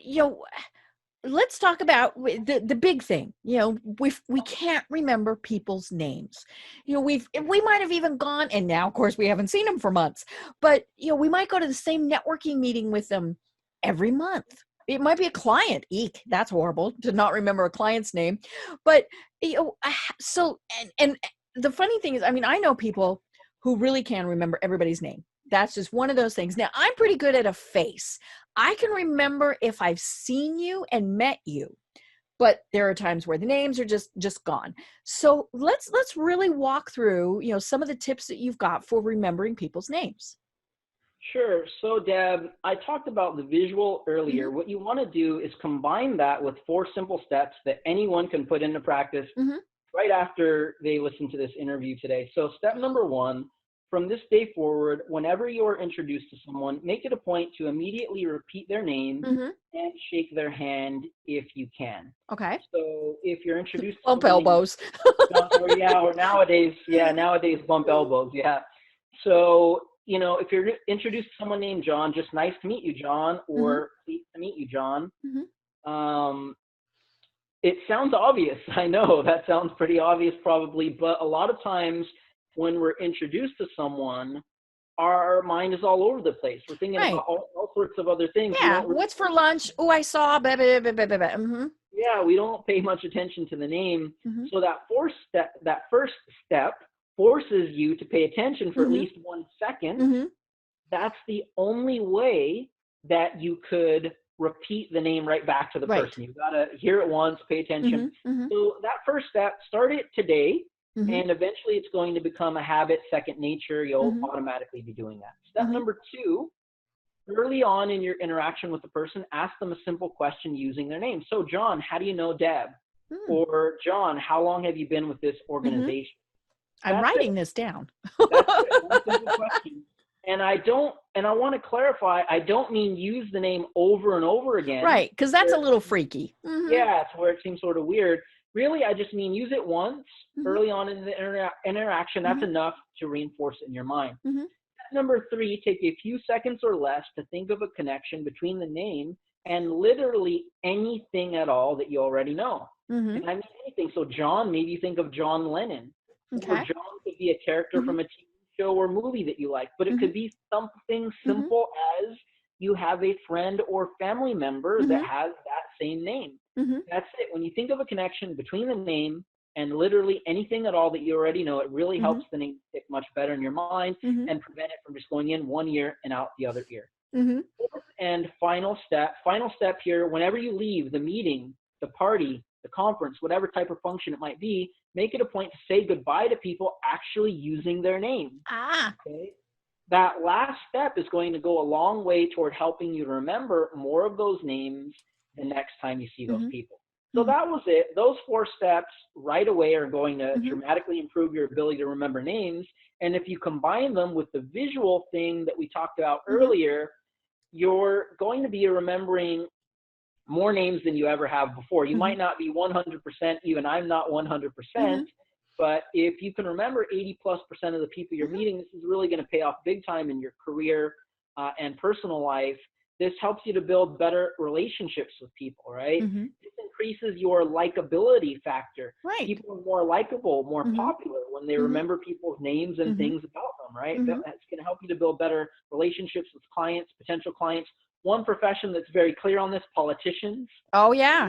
let's talk about the big thing. We can't remember people's names. We might have even gone, and now of course we haven't seen them for months, but we might go to the same networking meeting with them every month. It might be a client. Eek, that's horrible to not remember a client's name. But so and the funny thing is, I mean, I know people who really can remember everybody's name. That's just one of those things. Now, I'm pretty good at a face. I can remember if I've seen you and met you, but there are times where the names are just gone. So let's really walk through, some of the tips that you've got for remembering people's names. Sure. So, Deb, I talked about the visual earlier. What you want to do is combine that with 4 simple steps that anyone can put into practice right after they listen to this interview today. So step number 1, from this day forward, whenever you're introduced to someone, make it a point to immediately repeat their name and shake their hand if you can. Okay. So if you're introduced to bump elbows. or nowadays bump elbows. Yeah. So, if you're introduced to someone named John, just nice to meet you, John, or pleased to meet you, John. It sounds obvious. I know that sounds pretty obvious probably, but a lot of times when we're introduced to someone, our mind is all over the place. We're thinking about all sorts of other things. Yeah. What's for lunch? Oh, I saw. Blah, blah, blah, blah, blah. Yeah, we don't pay much attention to the name. So that first step forces you to pay attention for at least 1 second. That's the only way that you could repeat the name right back to the person. You've got to hear it once, pay attention. So that first step, start it today. And eventually it's going to become a habit, second nature. You'll automatically be doing that. Step number 2, early on in your interaction with the person, ask them a simple question using their name. So, John, how do you know Deb? Or, John, how long have you been with this organization? I'm writing this down. That's it. One simple question. And I want to clarify, I don't mean use the name over and over again. Right, because that's a little freaky. Yeah, it's where it seems sort of weird. Really, I just mean use it once early on in the interaction. That's enough to reinforce it in your mind. Number 3, take a few seconds or less to think of a connection between the name and literally anything at all that you already know. And I mean anything. So John, maybe you think of John Lennon. Okay. Or John could be a character from a TV show or movie that you like, but it could be something simple as you have a friend or family member that has that same name. That's it. When you think of a connection between the name and literally anything at all that you already know, it really helps the name stick much better in your mind and prevent it from just going in one ear and out the other ear. Fourth and final step here, whenever you leave the meeting, the party, the conference, whatever type of function it might be, make it a point to say goodbye to people actually using their name. Okay? That last step is going to go a long way toward helping you to remember more of those names the next time you see those people. So that was it. Those 4 steps right away are going to dramatically improve your ability to remember names. And if you combine them with the visual thing that we talked about earlier, you're going to be remembering more names than you ever have before. You might not be 100%, even I'm not 100%, but if you can remember 80+% of the people you're meeting, this is really going to pay off big time in your career and personal life. This helps you to build better relationships with people, right? This increases your likability factor. People are more likable, more popular when they remember people's names and things about them, right? That's going to help you to build better relationships with clients, potential clients. One profession that's very clear on this, politicians. Oh, yeah.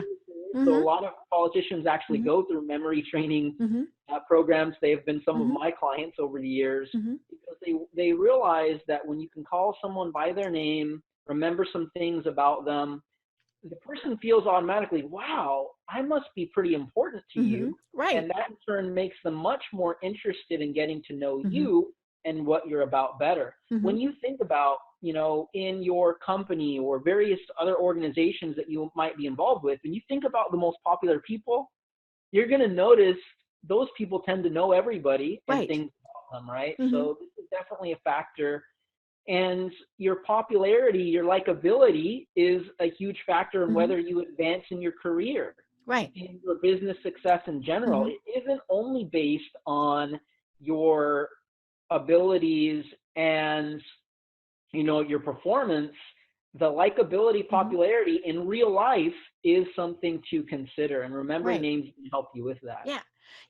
So a lot of politicians actually go through memory training programs. They have been some of my clients over the years because they realize that when you can call someone by their name, remember some things about them, the person feels automatically, wow, I must be pretty important to you. And that in turn makes them much more interested in getting to know you and what you're about better. When you think about, in your company or various other organizations that you might be involved with, when you think about the most popular people, you're going to notice those people tend to know everybody and Right. things about them, right? Mm-hmm. So this is definitely a factor. And your popularity, your likability is a huge factor in Mm-hmm. whether you advance in your career, Right. in your business success in general. Mm-hmm. It isn't only based on your abilities and, you know, your performance. The likability, Mm-hmm. popularity in real life is something to consider, and remembering Right. names can help you with that. Yeah.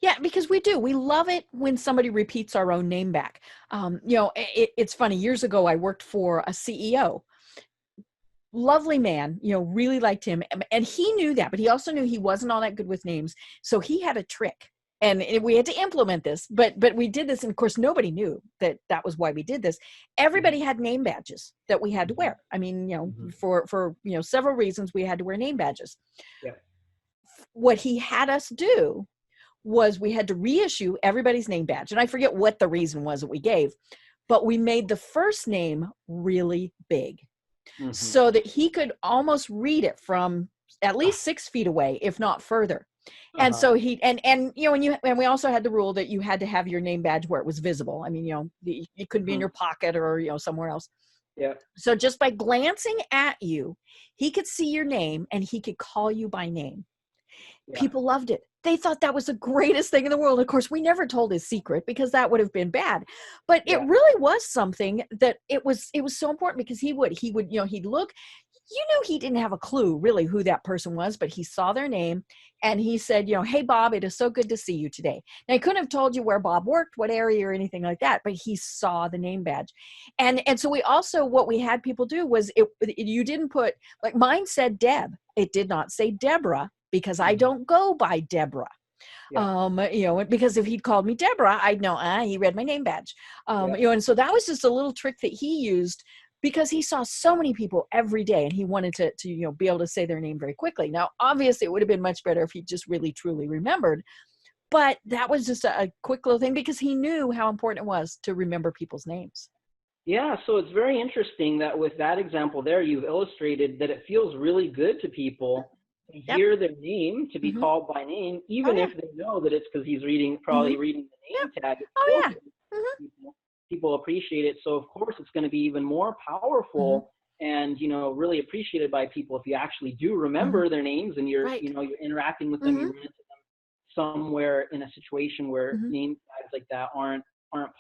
Yeah, because we do. We love it when somebody repeats our own name back. It's funny. Years ago, I worked for a CEO, lovely man, really liked him. And he knew that, but he also knew he wasn't all that good with names. So he had a trick. And we had to implement this, but we did this. And of course, nobody knew that was why we did this. Everybody had name badges that we had to wear. I mean, for several reasons, we had to wear name badges. Yeah. What he had us do was we had to reissue everybody's name badge. And I forget what the reason was that we gave, but we made the first name really big so that he could almost read it from at least 6 feet away, if not further. And so he, and we also had the rule that you had to have your name badge where it was visible. I mean, it couldn't be in your pocket or, somewhere else. Yeah. So just by glancing at you, he could see your name and he could call you by name. Yeah. People loved it. They thought that was the greatest thing in the world. Of course, we never told his secret because that would have been bad. But it really was something that it was so important because he would, he'd look, he didn't have a clue really who that person was, but he saw their name and he said, hey, Bob, it is so good to see you today. Now, I couldn't have told you where Bob worked, what area or anything like that, but he saw the name badge. And so we also, what we had people do was you didn't put, like mine said Deb. It did not say Deborah because I don't go by Deborah. Yeah. Because if he'd called me Deborah, I'd know, he read my name badge. And so that was just a little trick that he used because he saw so many people every day and he wanted to be able to say their name very quickly. Now, obviously it would have been much better if he just really, truly remembered, but that was just a quick little thing because he knew how important it was to remember people's names. Yeah, so it's very interesting that with that example there, you've illustrated that it feels really good to people to hear their name, to be called by name, even if they know that it's because he's probably reading the name tag. People appreciate it. So of course it's going to be even more powerful and, really appreciated by people if you actually do remember their names and you're, you're interacting with them, you run into them somewhere in a situation where name tags like that aren't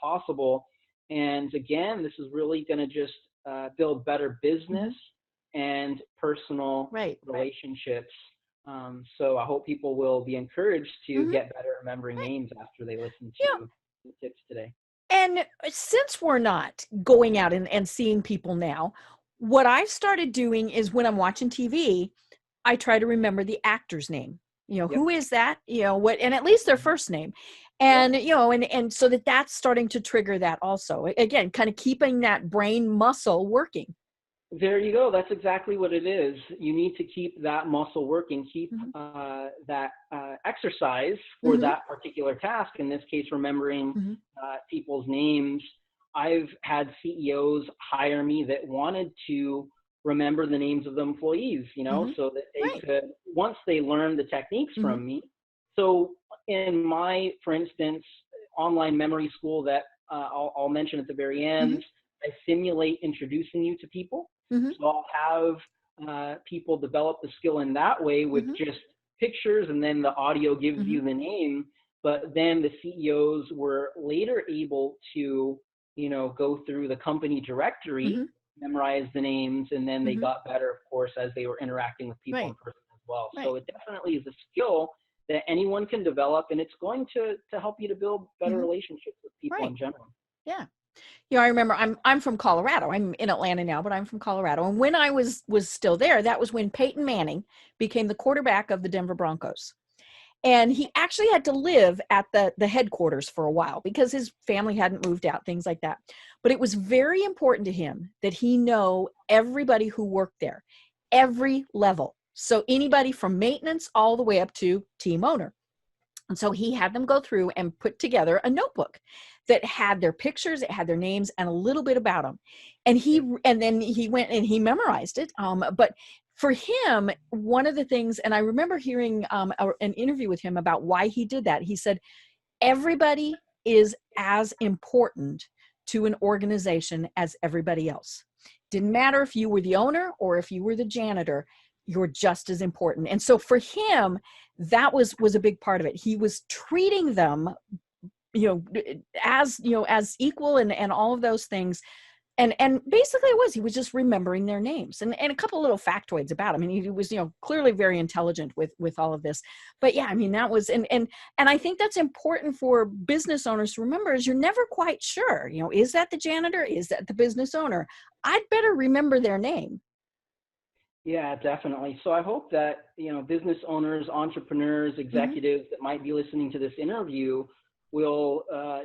possible. And again, this is really going to just build better business and personal relationships. So I hope people will be encouraged to get better at remembering names after they listen to the tips today. And since we're not going out and seeing people now, what I've started doing is when I'm watching TV, I try to remember the actor's name. Who is that? And at least their first name. And, and so that's starting to trigger that also. Again, kind of keeping that brain muscle working. There you go. That's exactly what it is. You need to keep that muscle working, keep that exercise for that particular task. In this case, remembering people's names. I've had CEOs hire me that wanted to remember the names of the employees, so that they could, once they learned the techniques from me. So in my, for instance, online memory school that I'll mention at the very end, I simulate introducing you to people. So I'll have people develop the skill in that way with just pictures, and then the audio gives you the name. But then the CEOs were later able to, go through the company directory, memorize the names, and then they got better, of course, as they were interacting with people in person as well. So it definitely is a skill that anyone can develop, and it's going to help you to build better relationships with people in general. Yeah. I remember I'm from Colorado. I'm in Atlanta now, but I'm from Colorado. And when I was still there, that was when Peyton Manning became the quarterback of the Denver Broncos. And he actually had to live at the headquarters for a while because his family hadn't moved out, things like that. But it was very important to him that he know everybody who worked there, every level. So anybody from maintenance all the way up to team owner. And so he had them go through and put together a notebook that had their pictures, it had their names and a little bit about them. And then he went and he memorized it. But for him, one of the things, and I remember hearing an interview with him about why he did that. He said, everybody is as important to an organization as everybody else. Didn't matter if you were the owner or if you were the janitor, you're just as important. And so for him, that was a big part of it. He was treating them, as equal and all of those things. And basically he was just remembering their names and a couple little factoids about him. I mean, he was, clearly very intelligent with all of this. But yeah, I mean, that was, and I think that's important for business owners to remember, is you're never quite sure, is that the janitor? Is that the business owner? I'd better remember their name. Yeah, definitely. So I hope that, business owners, entrepreneurs, executives that might be listening to this interview will,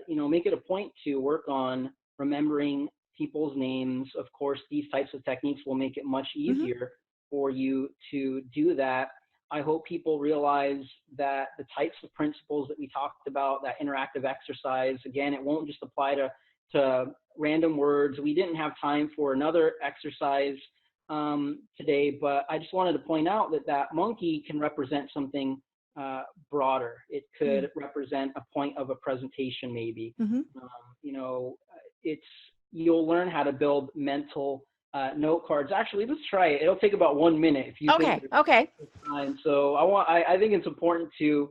make it a point to work on remembering people's names. Of course, these types of techniques will make it much easier for you to do that. I hope people realize that the types of principles that we talked about, that interactive exercise, again, it won't just apply to random words. We didn't have time for another exercise today, but I just wanted to point out that monkey can represent something broader. It could represent a point of a presentation, maybe. You'll learn how to build mental note cards. Actually, let's try it. It'll take about 1 minute if you think okay. Time. So I think it's important to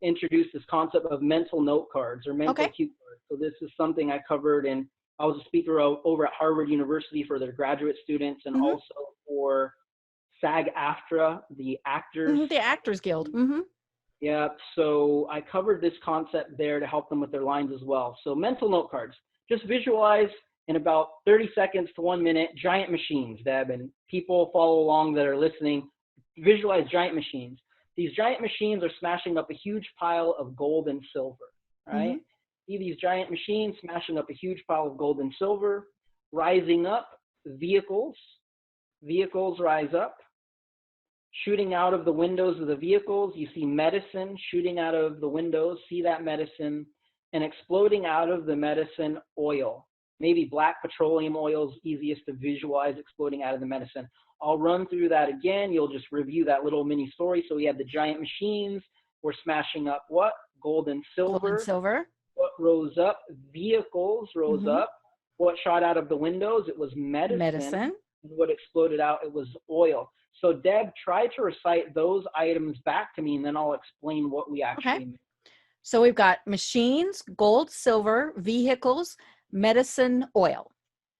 introduce this concept of mental note cards or mental cue cards. So this is something I covered, and I was a speaker over at Harvard University for their graduate students, and also for SAG-AFTRA, the actors. The Actors Guild. Yeah, so I covered this concept there to help them with their lines as well. So mental note cards. Just visualize in about 30 seconds to 1 minute giant machines, Deb, and people follow along that are listening. Visualize giant machines. These giant machines are smashing up a huge pile of gold and silver, right? See these giant machines smashing up a huge pile of gold and silver, rising up, vehicles rise up, shooting out of the windows of the vehicles. You see medicine shooting out of the windows, see that medicine, and exploding out of the medicine, oil. Maybe black petroleum oil is easiest to visualize exploding out of the medicine. I'll run through that again. You'll just review that little mini story. So we have the giant machines. We're smashing up what? Gold and silver. Gold and silver. What rose up? Vehicles rose up. What shot out of the windows? It was medicine. And what exploded out? It was oil. So Deb, try to recite those items back to me, and then I'll explain what we actually mean. So we've got machines, gold, silver, vehicles, medicine, oil.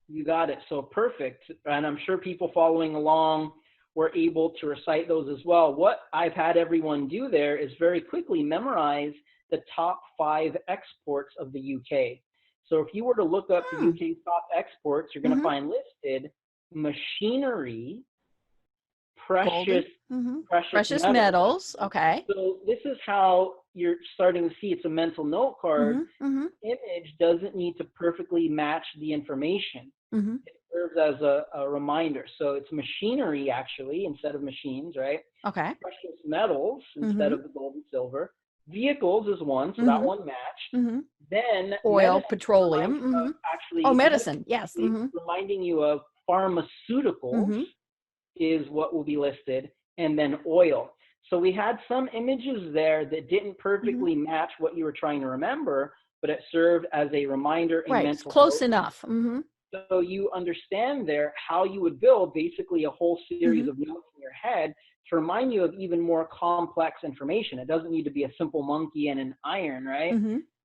You got it. So perfect. And I'm sure people following along were able to recite those as well. What I've had everyone do there is very quickly memorize the top 5 exports of the UK. So if you were to look up the UK's top exports, you're going to find listed machinery, precious metals. Okay. So this is how you're starting to see it's a mental note card. Image doesn't need to perfectly match the information. It serves as a reminder. So it's machinery actually instead of machines, right? Okay. Precious metals instead of the gold and silver. Vehicles is one, so that one matched. Then oil, petroleum. Actually, medicine. Yes. Reminding you of pharmaceuticals is what will be listed, and then oil. So we had some images there that didn't perfectly match what you were trying to remember, but it served as a reminder. Right, it's close enough. So you understand there how you would build basically a whole series of notes in your head to remind you of even more complex information. It doesn't need to be a simple monkey and an iron, right?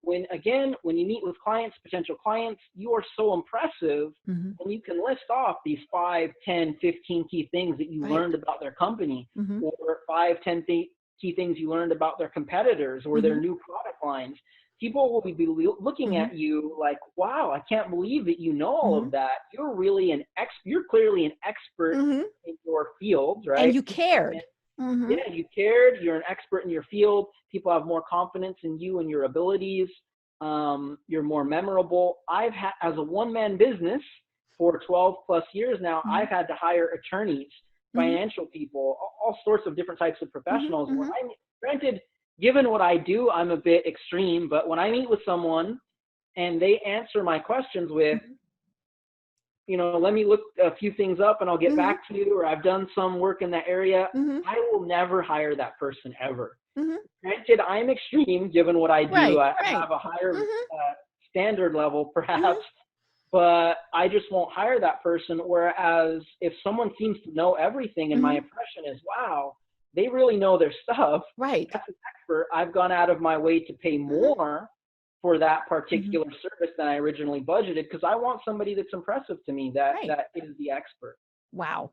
When you meet with clients, potential clients, you are so impressive when you can list off these 5, 10, 15 key things that you learned about their company, or 5, 10 key things you learned about their competitors or their new product lines. People will be looking at you like, wow, I can't believe that you know all of that. You're really you're clearly an expert in your field, right? And you cared. Yeah, you cared. You're an expert in your field. People have more confidence in you and your abilities. You're more memorable. As a one-man business for 12 plus years now, I've had to hire attorneys, financial people, all sorts of different types of professionals. Granted, given what I do, I'm a bit extreme, but when I meet with someone and they answer my questions with, let me look a few things up and I'll get Mm-hmm. back to you, or I've done some work in that area, Mm-hmm. I will never hire that person ever. Mm-hmm. Granted, I'm extreme given what I do. Right, I right. have a higher Mm-hmm. standard level perhaps, Mm-hmm. but I just won't hire that person. Whereas if someone seems to know everything and my Mm-hmm. impression is, wow, they really know their stuff, Right. that's an expert, I've gone out of my way to pay more for that particular service than I originally budgeted, because I want somebody that's impressive to me, that Right. that is the expert. Wow.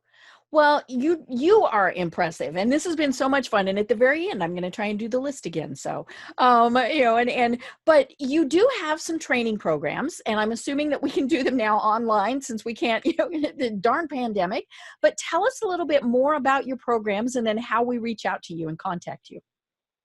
Well, you are impressive, and this has been so much fun. And at the very end, I'm going to try and do the list again. So, but you do have some training programs, and I'm assuming that we can do them now online since we can't, the darn pandemic. But tell us a little bit more about your programs, and then how we reach out to you and contact you.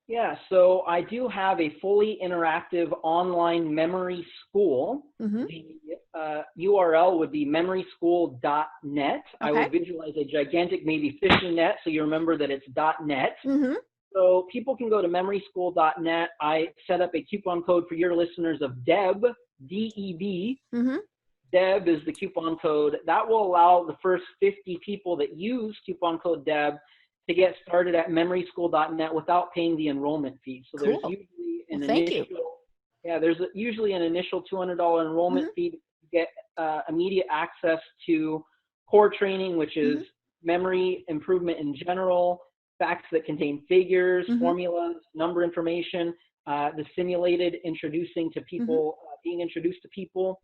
Yeah, so I do have a fully interactive online memory school. Mm-hmm. The URL would be memoryschool.net. I Okay. would visualize a gigantic, maybe fishing net, so you remember that it's .net. Mm-hmm. So people can go to memoryschool.net. I set up a coupon code for your listeners of DEB, D-E-B. Mm-hmm. DEB is the coupon code. That will allow the first 50 people that use coupon code DEB to get started at memoryschool.net without paying the enrollment fee. So there's Cool. usually Well, thank you. usually an initial $200 enrollment Mm-hmm. fee to get immediate access to core training, which is Mm-hmm. memory improvement in general, facts that contain figures, Mm-hmm. formulas, number information, the simulated introducing to people, being introduced to people.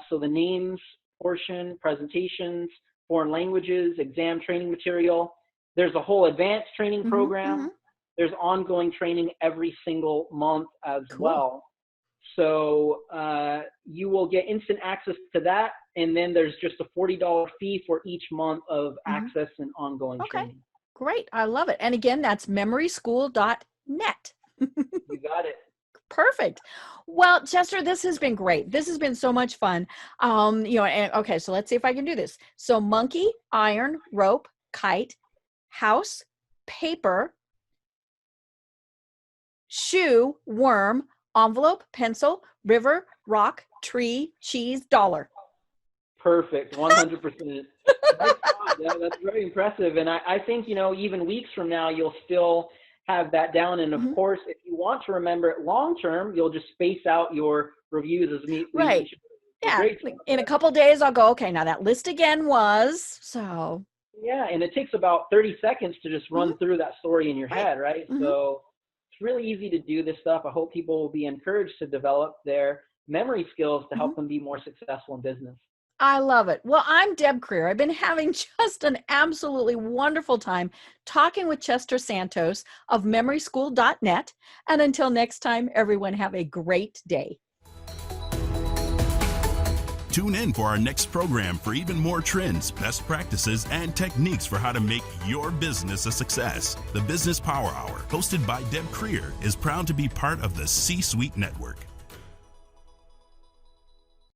So the names portion, presentations, foreign languages, exam training material. There's a whole advanced training Mm-hmm. program. Mm-hmm. There's ongoing training every single month as Cool. well. So you will get instant access to that. And then there's just a $40 fee for each month of access and ongoing Okay. training. Great. I love it. And again, that's memoryschool.net. You got it. Perfect. Well, Chester, this has been great. This has been so much fun. Okay, so let's see if I can do this. So monkey, iron, rope, kite, house, paper, shoe, worm, envelope, pencil, river, rock, tree, cheese, dollar. Perfect. 100%. That's very impressive. And I think, even weeks from now, you'll still have that down. And of course, if you want to remember it long term, you'll just space out your reviews as we Right. Yeah. In a couple days, I'll go, okay, now that list again was so. Yeah. And it takes about 30 seconds to just run through that story in your head, right? So it's really easy to do this stuff. I hope people will be encouraged to develop their memory skills to help them be more successful in business. I love it. Well, I'm Deb Creer. I've been having just an absolutely wonderful time talking with Chester Santos of memoryschool.net. And until next time, everyone have a great day. Tune in for our next program for even more trends, best practices, and techniques for how to make your business a success. The Business Power Hour, hosted by Deb Creer, is proud to be part of the C-Suite Network.